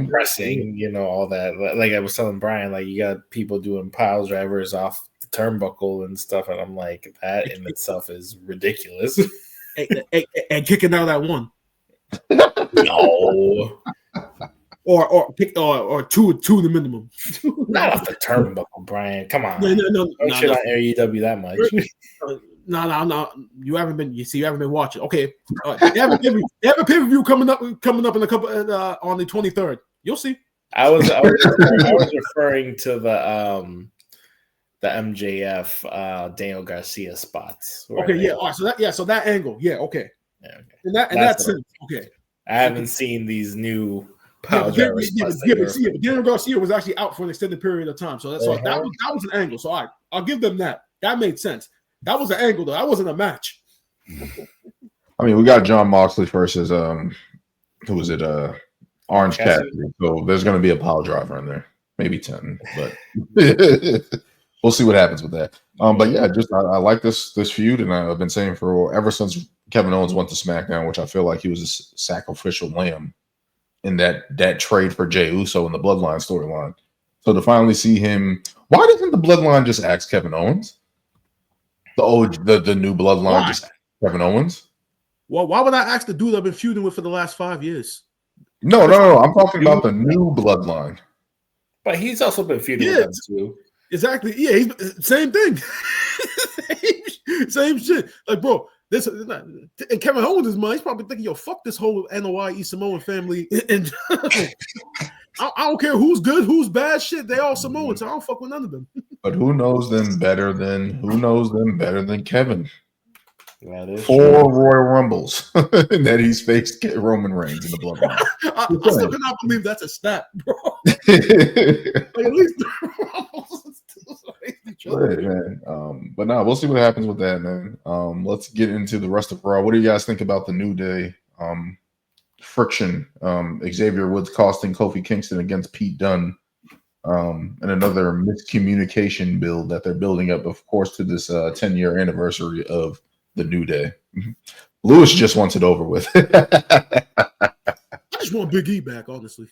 pressing. All that. Like I was telling Brian, like you got people doing pile drivers off the turnbuckle and stuff, and I'm like, that in itself is ridiculous. and kicking out that one. No. Or two the minimum. Not off the turnbuckle, Brian. Come on. No. Don't shit on AEW that much. No. You haven't been watching. Okay. They have a pay-per-view coming up in a couple on the 23rd. You'll see. I was referring to the MJF Daniel Garcia spots. Okay, yeah. All right, so that angle. Yeah, okay. Yeah, okay. And that's it. Okay. I haven't seen these new Daniel Garcia was actually out for an extended period of time, so that was an angle. So I'll give them that. That made sense. That was an angle, though. That wasn't a match. I mean, we got John Moxley versus who was it? Orange Cassidy. So there's going to be a pile driver in there, maybe 10, but we'll see what happens with that. But yeah, just I like this feud, and I've been saying for ever since Kevin Owens went to SmackDown, which I feel like he was a sacrificial lamb in that trade for Jey Uso in the Bloodline storyline. So to finally see him, why doesn't the Bloodline just ask Kevin Owens? The new Bloodline just ask Kevin Owens? Well, why would I ask the dude I've been feuding with for the last 5 years? No. I'm talking about the new Bloodline. But he's also been feuding with them too. Exactly. Yeah, same thing. same shit. Like, bro, this and Kevin Owens' mind, he's probably thinking, yo, fuck this whole NOI Samoan family. And I don't care who's good, who's bad. Shit, they all Samoans. So I don't fuck with none of them. But who knows them better than Kevin? That is 4 Royal Rumbles that he's faced Roman Reigns in the Bloodline. I still cannot believe that's a stat, bro. Like, at least right, man. But no, we'll see what happens with that, man. Let's get into the rest of Raw. What do you guys think about the New Day friction? Xavier Woods costing Kofi Kingston against Pete Dunne, and another miscommunication build that they're building up, of course, to this 10-year anniversary of the New Day. Lewis just wants it over with. I just want Big E back, honestly.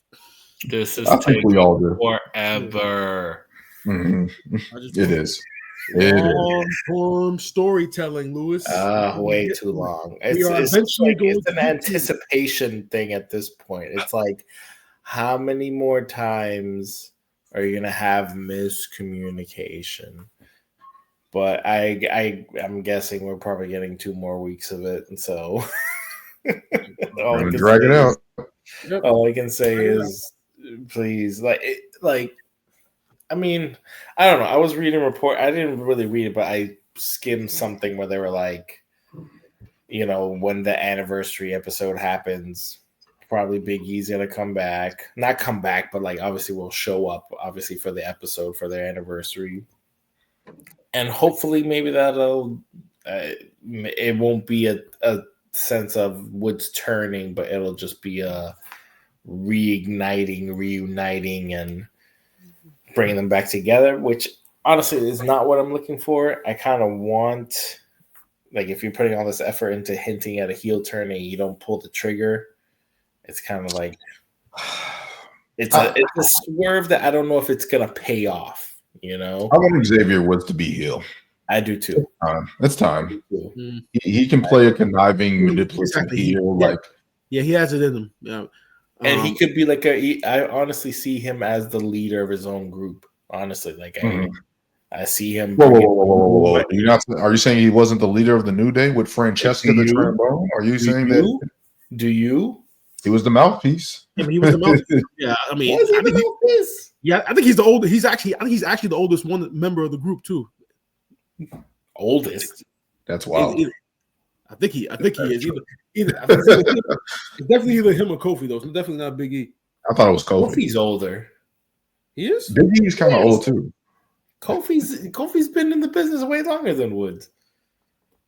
This is we all do. Forever. Mm-hmm. It is. Long-form storytelling, Lewis. Way too long. It's an anticipation thing at this point. It's like, how many more times are you gonna have miscommunication? But I'm guessing we're probably getting 2 more weeks of it, and so drag it out. All I can say is, please, I mean, I don't know. I was reading a report. I didn't really read it, but I skimmed something where they were like, when the anniversary episode happens, probably Big E's gonna come back. Not come back, but like obviously will show up, obviously, for the episode for their anniversary. And hopefully maybe that'll it won't be a sense of Woods turning, but it'll just be a reuniting, and bringing them back together, which honestly is not what I'm looking for. I kind of want, like, if you're putting all this effort into hinting at a heel turn and you don't pull the trigger, it's kind of like it's a swerve that I don't know if it's gonna pay off. I want Xavier Woods to be heel. I do too. It's time. He can play a conniving, manipulative heel. He has it in him. Yeah. And he could be like I honestly see him as the leader of his own group. Honestly, I see him. Whoa. Are you saying he wasn't the leader of the New Day with Francesca the Trombone? Are you saying that? Do you? He was the mouthpiece. Yeah, he was the mouthpiece. Yeah, I mean, I think he's the oldest. I think he's actually the oldest member of the group too. Oldest. That's wild. I think he is either. I think it's definitely either him or Kofi though. It's definitely not Big E. I thought it was Kofi. Kofi's older. He is. Big E's kind of old too. Kofi's been in the business way longer than Woods.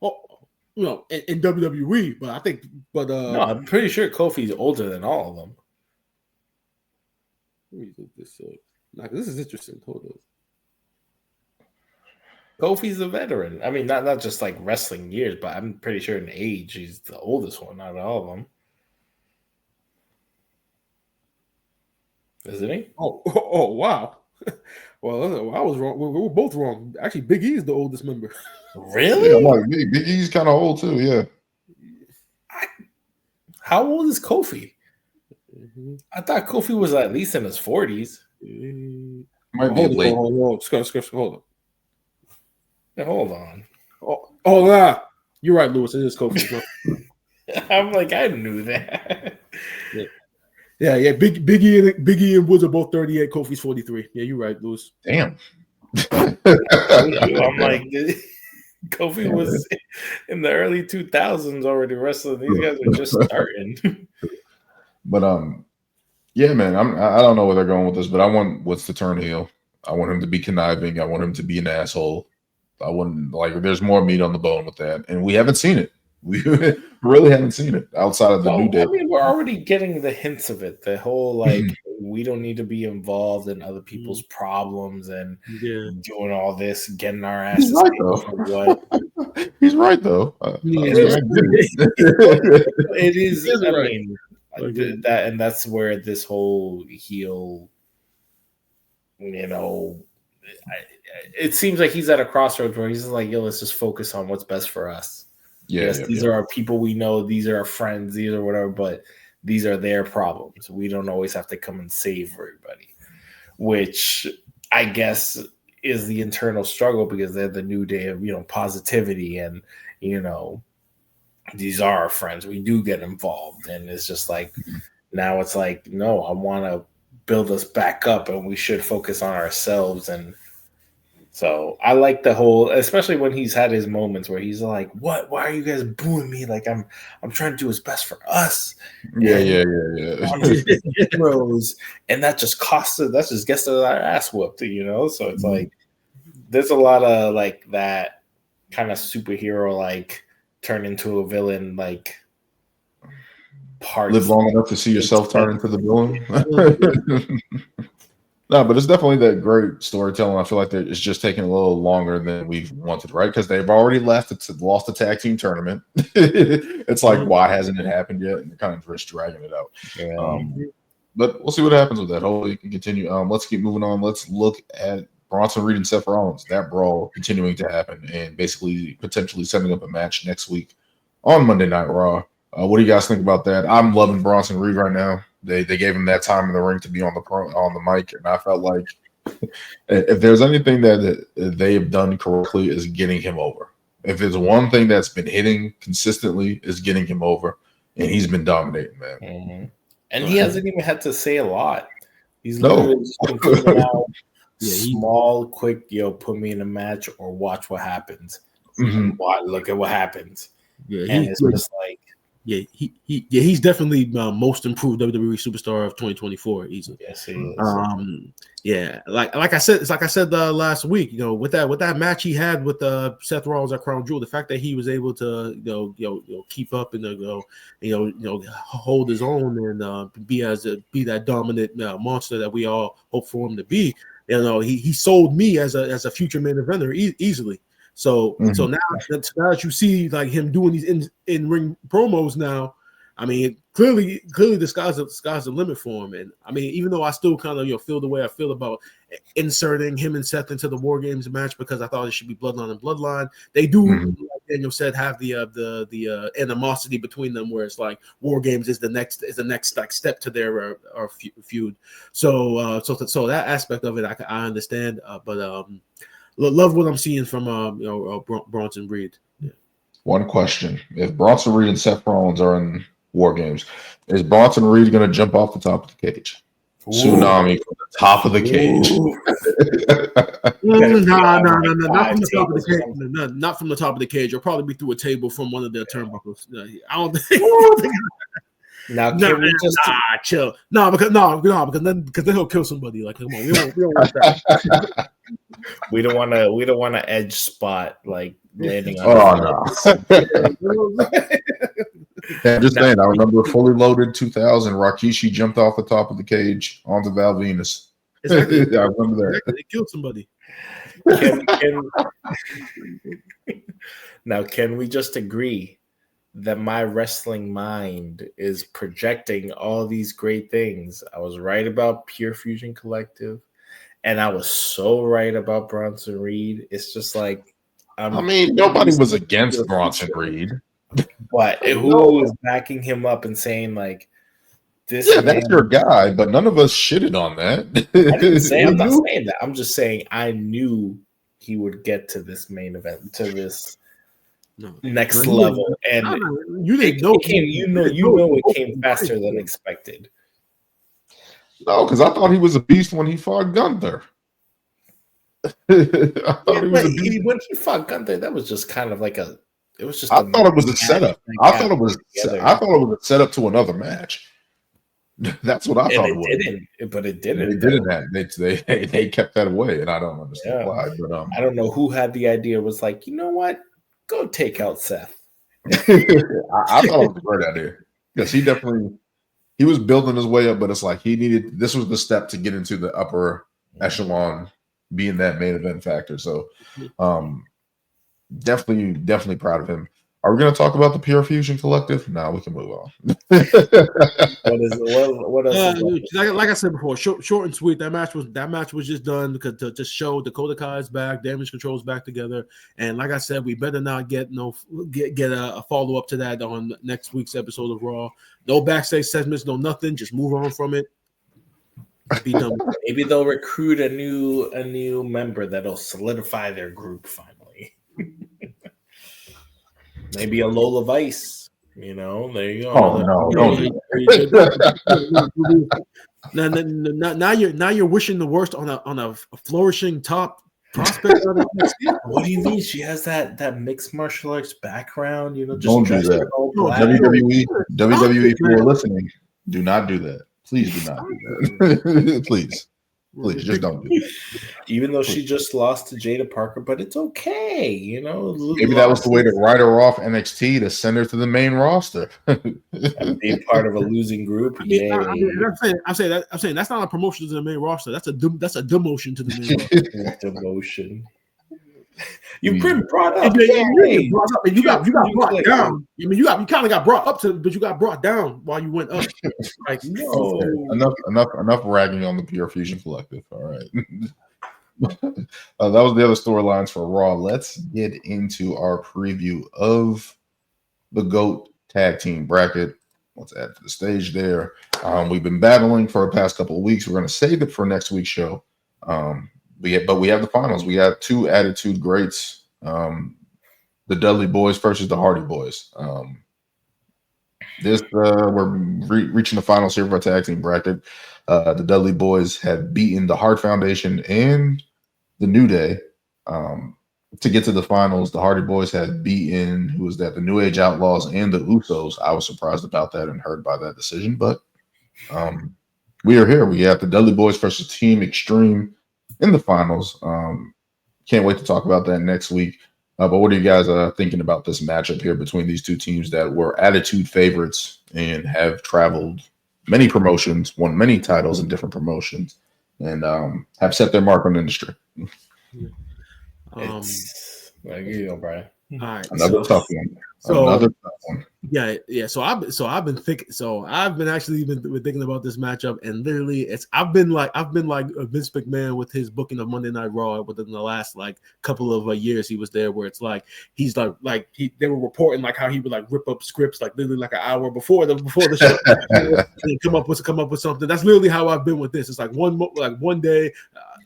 Oh, in WWE, but I think, no, I'm pretty sure Kofi's older than all of them. Let me look this up. Nah, this is interesting. Hold on. Kofi's a veteran. I mean, not just like wrestling years, but I'm pretty sure in age, he's the oldest one out of all of them. Isn't he? Oh, wow. Well, I was wrong. We were both wrong. Actually, Big E is the oldest member. Really? Yeah, I'm like, Big E's kind of old too. Yeah. How old is Kofi? Mm-hmm. I thought Kofi was at least in his 40s. Might be late. Hold on. Yeah, hold on. Nah. You're right, Lewis. It is Kofi. I'm like, I knew that. Yeah. Big E and Woods are both 38. Kofi's 43. Yeah, you're right, Lewis. Damn. I'm like, Kofi was in the early 2000s already wrestling. These guys are just starting. But yeah, man, I don't know where they're going with this, but I want Woods to turn heel. I want him to be conniving. I want him to be an asshole. I wouldn't like. There's more meat on the bone with that, and we haven't seen it. We really haven't seen it outside of the New Day. I mean, we're already getting the hints of it. The whole like we don't need to be involved in other people's problems and doing all this, getting our asses. He's right though. What? He's right though. It is. I mean, that, and that's where this whole heel, it seems like he's at a crossroads where he's like, yo, let's just focus on what's best for us. These are our people we know. These are our friends. These are whatever, but these are their problems. We don't always have to come and save everybody, which I guess is the internal struggle because they're the New Day of, positivity and, these are our friends. We do get involved. And it's just like, now it's like, no, I want to build us back up and we should focus on ourselves. And so I like the whole, especially when he's had his moments where he's like, "What? Why are you guys booing me? Like I'm trying to do what's best for us." Yeah. And that just costs us. That just gets our ass whooped, So it's like there's a lot of like that kind of superhero like turn into a villain like part. Live long enough to see yourself turn into the villain. No, but it's definitely that great storytelling. I feel like it's just taking a little longer than we've wanted, right? Because they've already lost the tag team tournament. It's like, why hasn't it happened yet? And they're kind of just dragging it out. But we'll see what happens with that. Hopefully, it can continue. Let's keep moving on. Let's look at Bronson Reed and Seth Rollins. That brawl continuing to happen and basically potentially setting up a match next week on Monday Night Raw. What do you guys think about that? I'm loving Bronson Reed right now. They gave him that time in the ring to be on the mic, and I felt like if there's anything that they have done correctly is getting him over. If there's one thing that's been hitting consistently is getting him over, and he's been dominating, man. Mm-hmm. And he hasn't even had to say a lot. He's literally just been putting out small, quick, put me in a match or watch what happens. Look at what happens. And it's just like. He's definitely most improved WWE superstar of 2024 easily. Yes, he is. Like I said last week, with that match he had with Seth Rollins at Crown Jewel, the fact that he was able to keep up and hold his own and be that dominant monster that we all hope for him to be. He sold me as a future main eventer easily. So now that you see like him doing these in ring promos now, I mean clearly the sky's the limit for him. And I mean, even though I still kind of feel the way I feel about inserting him and Seth into the War Games match because I thought it should be Bloodline and Bloodline, they do like Daniel said have the animosity between them where it's like War Games is the next like step to their feud. So that aspect of it I understand, but love what I'm seeing from Bronson Reed. Yeah. One question: if Bronson Reed and Seth Rollins are in War Games, is Bronson Reed going to jump off the top of the cage? Tsunami from the top of the cage. No, not from the top of the cage. No, not from the top of the cage. You'll probably be through a table from one of their turnbuckles. I don't think. Now, can we just chill? Because then he'll kill somebody. Like, come on, we don't want that. we don't want to edge spot like landing on. Yeah, I'm just saying. I remember Fully Loaded 2000. Rikishi jumped off the top of the cage onto Val Venus. Exactly. I remember that. Exactly. They killed somebody. Now, can we just agree that my wrestling mind is projecting all these great things? I was right about Pure Fusion Collective, and I was so right about Bronson Reed. It's just like, nobody was against Bronson Reed. But who was backing him up and saying like, "This"? Yeah, that's your guy. But none of us shitted on that. I'm not saying that. I'm just saying I knew he would get to this main event, to this next level, and you didn't know. It came faster than expected. No, because I thought he was a beast when he fought Gunther. When he fought Gunther, that was just kind of like a. It was just. I thought it was a setup. I thought it was a setup to another match. That's what I thought it was. But it didn't. They didn't. They kept that away, and I don't understand why. But I don't know who had the idea. Was like, you know what? Go take out Seth. I thought it was a great idea because he was building his way up, but it's like this was the step to get into the upper echelon, being that main event factor. So, definitely proud of him. Are we going to talk about the Pure Fusion Collective? No, we can move on. What else? Like I said before, short and sweet. That match was just done because to show Dakota Kai is back, Damage Control's back together, and like I said, we better not get a follow up to that on next week's episode of Raw. No backstage segments, no nothing. Just move on from it. Be done. Maybe they'll recruit a new member that'll solidify their group finally. Maybe a Lola Vice, there you go. Oh no, don't do that. Now you're wishing the worst on a flourishing top prospect. What do you mean? She has that mixed martial arts background, just don't do that. WWE, if you're listening, do not do that. Please do not do that. Please, just don't do it. Even though she just lost to Jada Parker, but it's okay, Maybe that was the way to write her off NXT to send her to the main roster. Being part of a losing group. I'm saying that's not a promotion to the main roster. That's a demotion to the main roster. Demotion. You've been brought up. And you got brought down. You kind of got brought up but you got brought down while you went up. Like Enough ragging on the Pure Fusion Collective. All right. That was the other storylines for Raw. Let's get into our preview of the GOAT tag team bracket. Let's add to the stage there. We've been battling for the past couple of weeks. We're going to save it for next week's show. We have the finals. We have two Attitude Greats, the Dudley Boys versus the Hardy Boys. We're reaching the finals here for our tag team bracket. The Dudley Boys have beaten the Hart Foundation and the New Day to get to the finals. The Hardy Boys had beaten the New Age Outlaws and the Usos. I was surprised about that and hurt by that decision, but we are here. We have the Dudley Boys versus Team Extreme in the finals. Can't wait to talk about that next week. But what are you guys thinking about this matchup here between these two teams that were Attitude favorites and have traveled many promotions, won many titles in different promotions, and have set their mark on the industry? Brian. All right, another tough one. Yeah. So I've been thinking. So I've been actually been thinking about this matchup, and literally, I've been like Vince McMahon with his booking of Monday Night Raw within the last couple of years he was there, where it's like he's they were reporting how he would rip up scripts literally an hour before the show and come up with something. That's literally how I've been with this. It's one day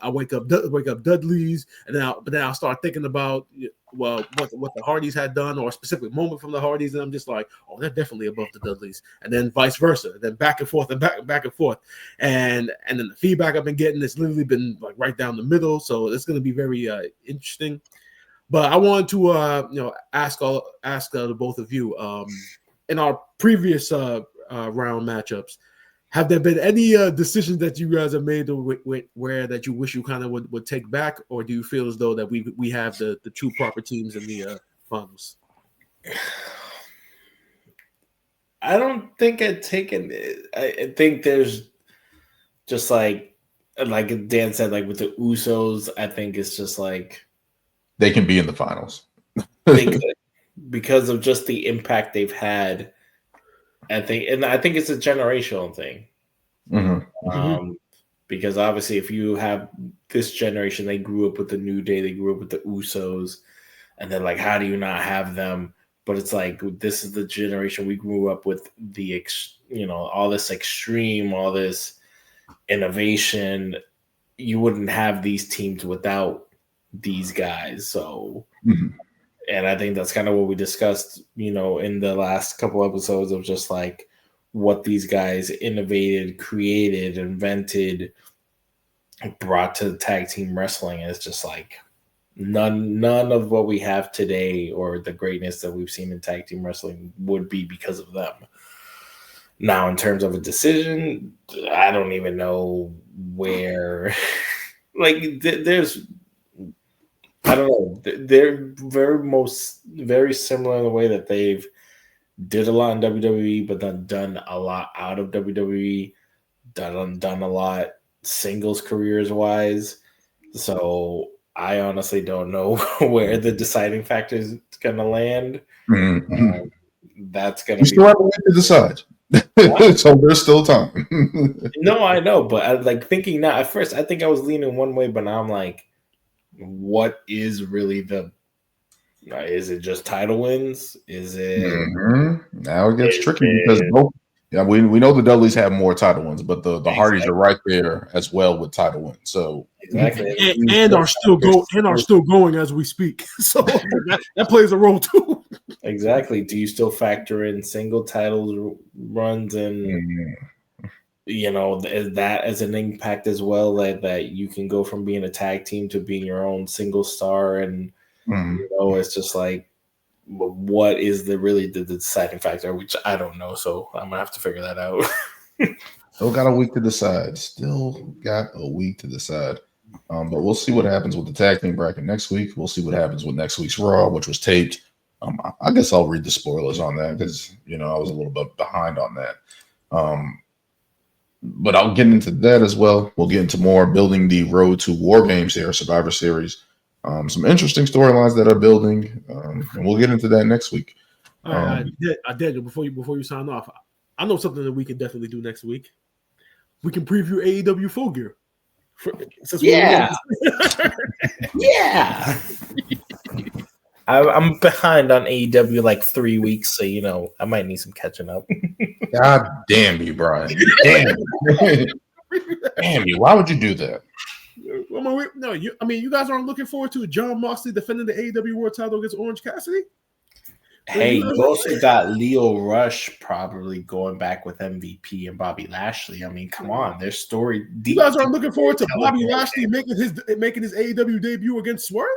I wake up Dudley's, and then I'll start thinking about what the Hardys had done, or a specific moment from the Hardys, and I'm just like, oh, they're definitely above the Dudleys, and then vice versa, then back and forth and back and forth, and then the feedback I've been getting has literally been like right down the middle, so it's going to be very interesting. But I wanted to ask the both of you in our previous round matchups. Have there been any decisions that you guys have made where that you wish you kind of would take back, or do you feel as though that we have the two proper teams in the finals? I don't think I'd taken it. I think there's just like Dan said, like with the Usos, I think it's just like they can be in the finals. They could, because of just the impact they've had. I think it's a generational thing. Because obviously, if you have this generation, they grew up with the New Day, they grew up with the Usos, and then like, how do you not have them? But it's like, this is the generation we grew up with all this extreme, all this innovation. You wouldn't have these teams without these guys. So. And I think that's kind of what we discussed, in the last couple episodes of just like what these guys innovated, created, invented, brought to tag team wrestling. It's just like none of what we have today or the greatness that we've seen in tag team wrestling would be because of them. Now, in terms of a decision, I don't even know where. There's. I don't know. They're very similar in the way that they've did a lot in WWE, but then done a lot out of WWE, done a lot singles careers wise. So I honestly don't know where the deciding factor is going to land. That's going to be. You still have a way to decide. So there's still time. No, I know, but I like thinking now. At first, I think I was leaning one way, but now I'm like, what is really is it just title wins? Is it now it gets tricky because we know the Dudleys have more title wins, but the Hardys are right there as well with title wins. So exactly, and are still going as we speak. So that plays a role too. Exactly. Do you still factor in single titles runs and that as an impact as well, that you can go from being a tag team to being your own single star, and it's just like, what is the deciding factor, which I don't know, so I'm gonna have to figure that out. Still got a week to decide. But we'll see what happens with the tag team bracket next week. We'll see what happens with next week's Raw, which was taped. I guess I'll read the spoilers on that because I was a little bit behind on that. But I'll get into that as well. We'll get into more building the road to War Games here, Survivor Series. Some interesting storylines that are building, and we'll get into that next week. Daniel, before you sign off, I know something that we can definitely do next week. We can preview AEW Full Gear. Yeah. I'm behind on AEW like 3 weeks, so I might need some catching up. God damn you, Brian! Damn you! Why would you do that? No, you guys aren't looking forward to John Moxley defending the AEW World Title against Orange Cassidy? Hey, you also got Leo Rush probably going back with MVP and Bobby Lashley. I mean, come on, their story. You guys aren't looking forward to Bobby Lashley making his AEW debut against Swerve?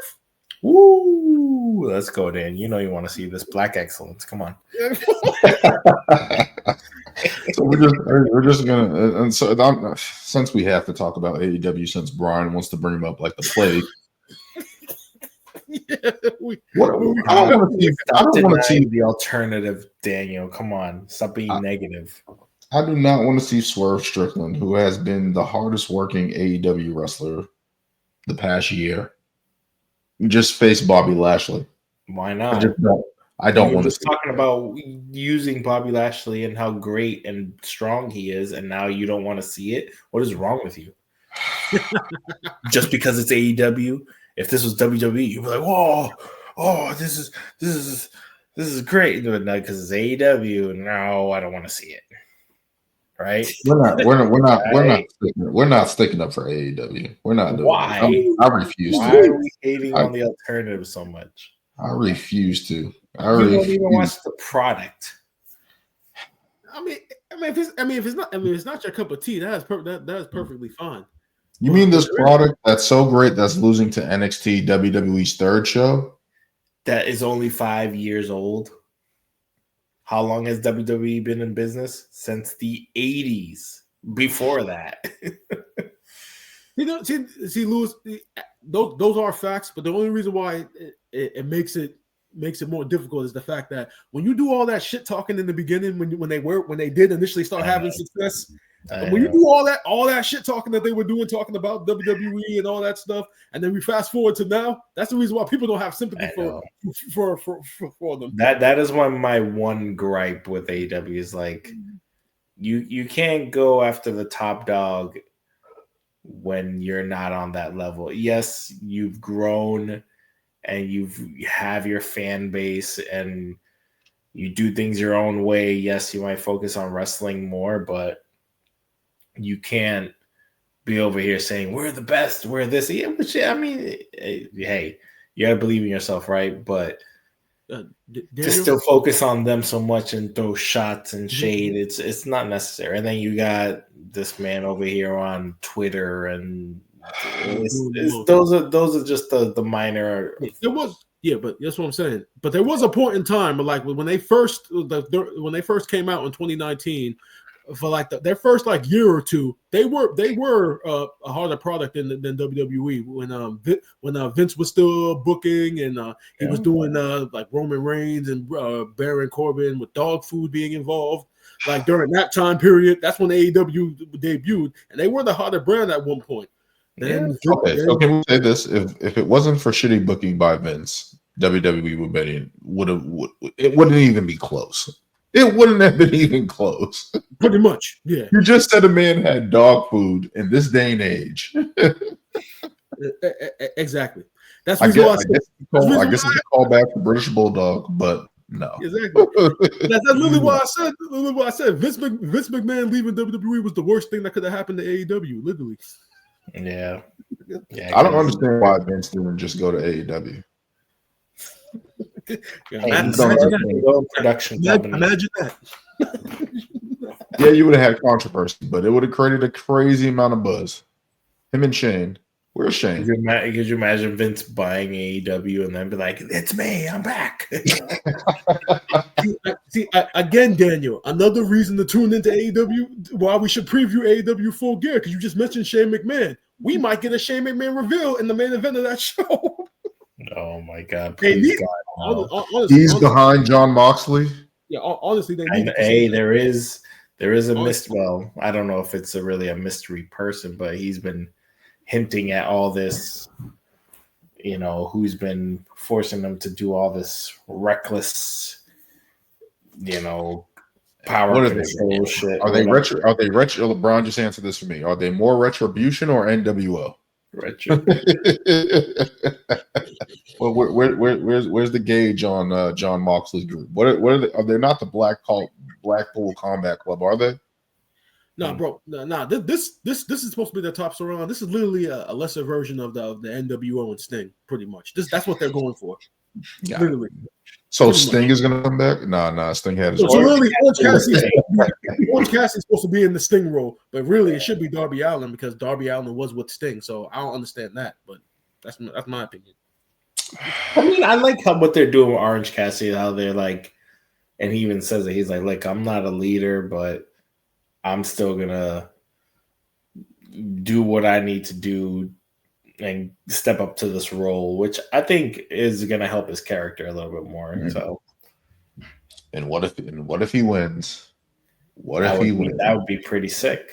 Woo! Let's go, Dan. You want to see this Black Excellence. Come on. So we're just gonna, and so since we have to talk about AEW, since Brian wants to bring him up like the plague. I don't want to see the alternative, Daniel. Come on, stop being negative. I do not want to see Swerve Strickland, who has been the hardest working AEW wrestler the past year, just face Bobby Lashley. Why not? I don't want to see. Talking about using Bobby Lashley and how great and strong he is, and now you don't want to see it. What is wrong with you? Just because it's AEW. If this was WWE, you'd be like, "Whoa, this is great." But no, because it's AEW. No, I don't want to see it. Right? We're not sticking up for AEW. We're not doing Why? I refuse Why to. are we hating on the alternative so much? I refuse to. You don't even watch the product. If it's not your cup of tea, that is perfectly fine. You mean this product that's so great that's losing to NXT WWE's third show? That is only 5 years old. How long has WWE been in business? Since the 80s. Before that. See, Lewis, those are facts, but the only reason why it makes it more difficult is the fact that when you do all that shit talking in the beginning, when they did initially start having success, when you do all that shit talking that they were doing, talking about WWE and all that stuff, and then we fast forward to now, that's the reason why people don't have sympathy for them. That is my one gripe with AEW is like you can't go after the top dog when you're not on that level. Yes, you've grown and you have your fan base and you do things your own way. Yes, you might focus on wrestling more, but you can't be over here saying we're the best, we're this. Yeah, which I mean, hey, you gotta believe in yourself, right? But to still focus on them so much and throw shots and shade, it's not necessary. And then you got this man over here on Twitter, and those are just the minor. It was. Yeah, but that's what I'm saying. But there was a point in time, like when they first came out in 2019, for like their first like year or two, they were a harder product than WWE when Vince was still booking and he was doing like Roman Reigns and Baron Corbin with dog food being involved. Like during that time period, that's when AEW debuted, and they were the harder brand at one point. Then, so can we say this? If it wasn't for shitty booking by Vince, WWE it wouldn't even be close. It wouldn't have been even close. Pretty much, yeah. You just said a man had dog food in this day and age. Exactly. That's I guess it's a callback to British Bulldog, but no. Exactly. That's literally what I said. Literally what I said. Vince McMahon leaving WWE was the worst thing that could have happened to AEW. Literally. Yeah. I don't understand why Vince didn't just go to AEW. Imagine that. Yeah, you would have had controversy, but it would have created a crazy amount of buzz. Him and Shane. Where's Shane? Could you imagine Vince buying AEW and then be like, "It's me, I'm back." see, again, Daniel, another reason to tune into AEW. Why we should preview AEW Full Gear, because you just mentioned Shane McMahon. We might get a Shane McMahon reveal in the main event of that show. Oh my God! Please, God, honestly, he's behind John Moxley. Yeah, honestly, they need. Hey, there is a mystery. Well, I don't know if it's really a mystery person, but he's been hinting at all this. You know, who's been forcing them to do all this reckless, power control shit. Are they retro? Are they retro? LeBron, just answer this for me. Are they more Retribution or NWO? Retro. Well, where's the gauge on John Moxley's group? What are they? Are they not the Blackpool Combat Club? Are they? No, bro. No. This is supposed to be the top storyline. This is literally a lesser version of the NWO and Sting, pretty much. That's what they're going for. Yeah. Literally. So Sting is gonna come back? Nah. Sting had his. So really, Orange Cassidy's supposed to be in the Sting role, but really it should be Darby Allin because Darby Allin was with Sting. So I don't understand that, but that's my opinion. I mean, I like what they're doing with Orange Cassidy. How they're like, and he even says that he's like, "Look, I'm not a leader, but I'm still gonna do what I need to do and step up to this role," which I think is gonna help his character a little bit more. Mm-hmm. So, and what if he wins? That would be pretty sick.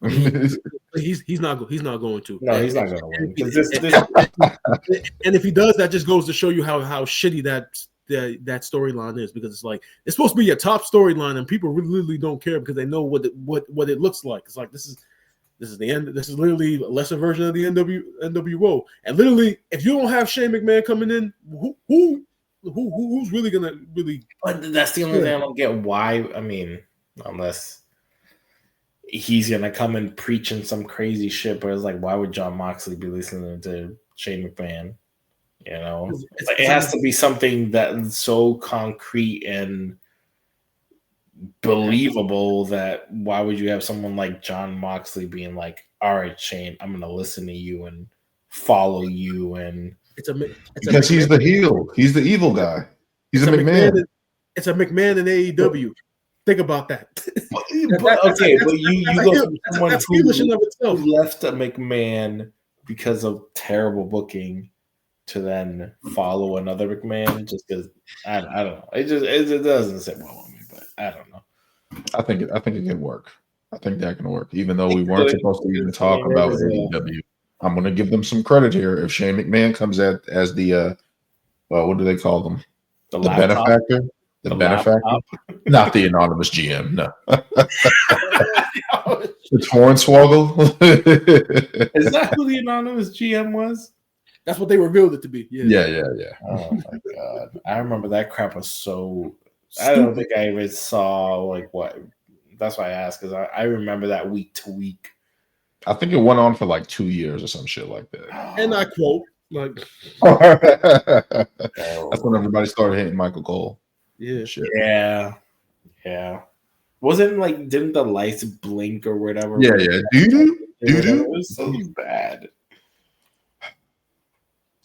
He's not going to. No, he's not going to win. And if he does, that just goes to show you how shitty that storyline is, because it's like it's supposed to be a top storyline and people really don't care because they know what it looks like. It's like this is the end. This is literally a lesser version of the NWO. And literally, if you don't have Shane McMahon coming in, who's really gonna really? But that's the only thing I don't get. Why? I mean, unless he's gonna come and preaching some crazy shit, but it's like, why would John Moxley be listening to Shane McMahon? You know, it has to be something that's so concrete and believable that why would you have someone like John Moxley being like, all right, Shane, I'm going to listen to you and follow you. And because he's the heel. He's the evil guy. He's a McMahon. It's a McMahon in AEW. Think about that. But you go from someone who left a McMahon because of terrible booking to then follow another McMahon just because I don't know. It doesn't sit well with me, but I don't know. I think it can work. I think that can work, even though we weren't supposed to even talk about AEW. I'm going to give them some credit here. If Shane McMahon comes out as the what do they call them? The benefactor. The benefactor, not the anonymous GM. No, it's Hornswoggle. Is that who the anonymous GM was? That's what they revealed it to be. Yeah. Oh my god, I remember that crap was so. Stupid. I don't think I even saw like what. That's why I asked because I remember that week to week. I think it went on for like 2 years or some shit like that. And I quote, like, that's when everybody started hating Michael Cole. Yeah. Shit. Yeah. Wasn't like didn't the lights blink or whatever? Yeah. Doo-doo. It was so bad.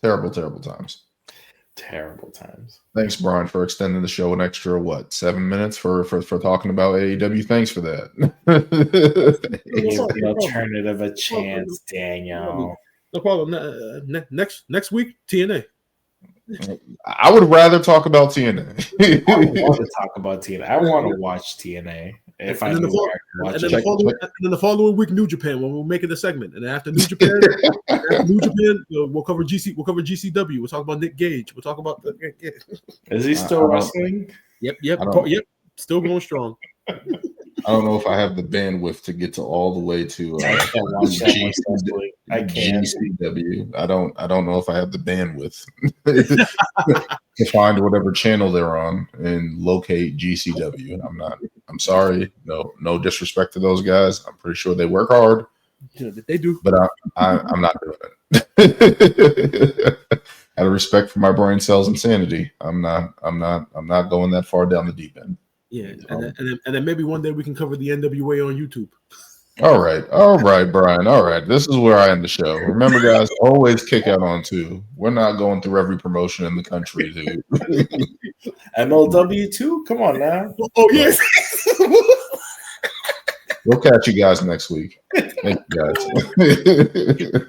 Terrible times. Terrible times. Thanks, Brian, for extending the show an extra 7 minutes for talking about AEW. Thanks for that. Give the alternative a chance, Daniel. No problem. Next week, TNA. I would rather talk about TNA. I want to talk about TNA. I want to watch TNA. If I knew where I could watch it. And then the following week, New Japan, when we'll make it a segment. And after New Japan, we'll cover GC. We'll cover GCW. We'll talk about Nick Gage. We'll talk about. Is he still wrestling? Yep. Still going strong. I don't know if I have the bandwidth to get to all the way to I can't watch that I can't. GCW. I don't know if I have the bandwidth to find whatever channel they're on and locate GCW. And I'm sorry. No disrespect to those guys. I'm pretty sure they work hard. Yeah, they do. But I'm not doing it. Out of respect for my brain cells and sanity, I'm not going that far down the deep end. Yeah, and then maybe one day we can cover the NWA on YouTube. All right, Brian. All right, this is where I end the show. Remember, guys, always kick out on 2. We're not going through every promotion in the country, dude. MLW 2? Come on now. Oh yes. We'll catch you guys next week. Thank you, guys.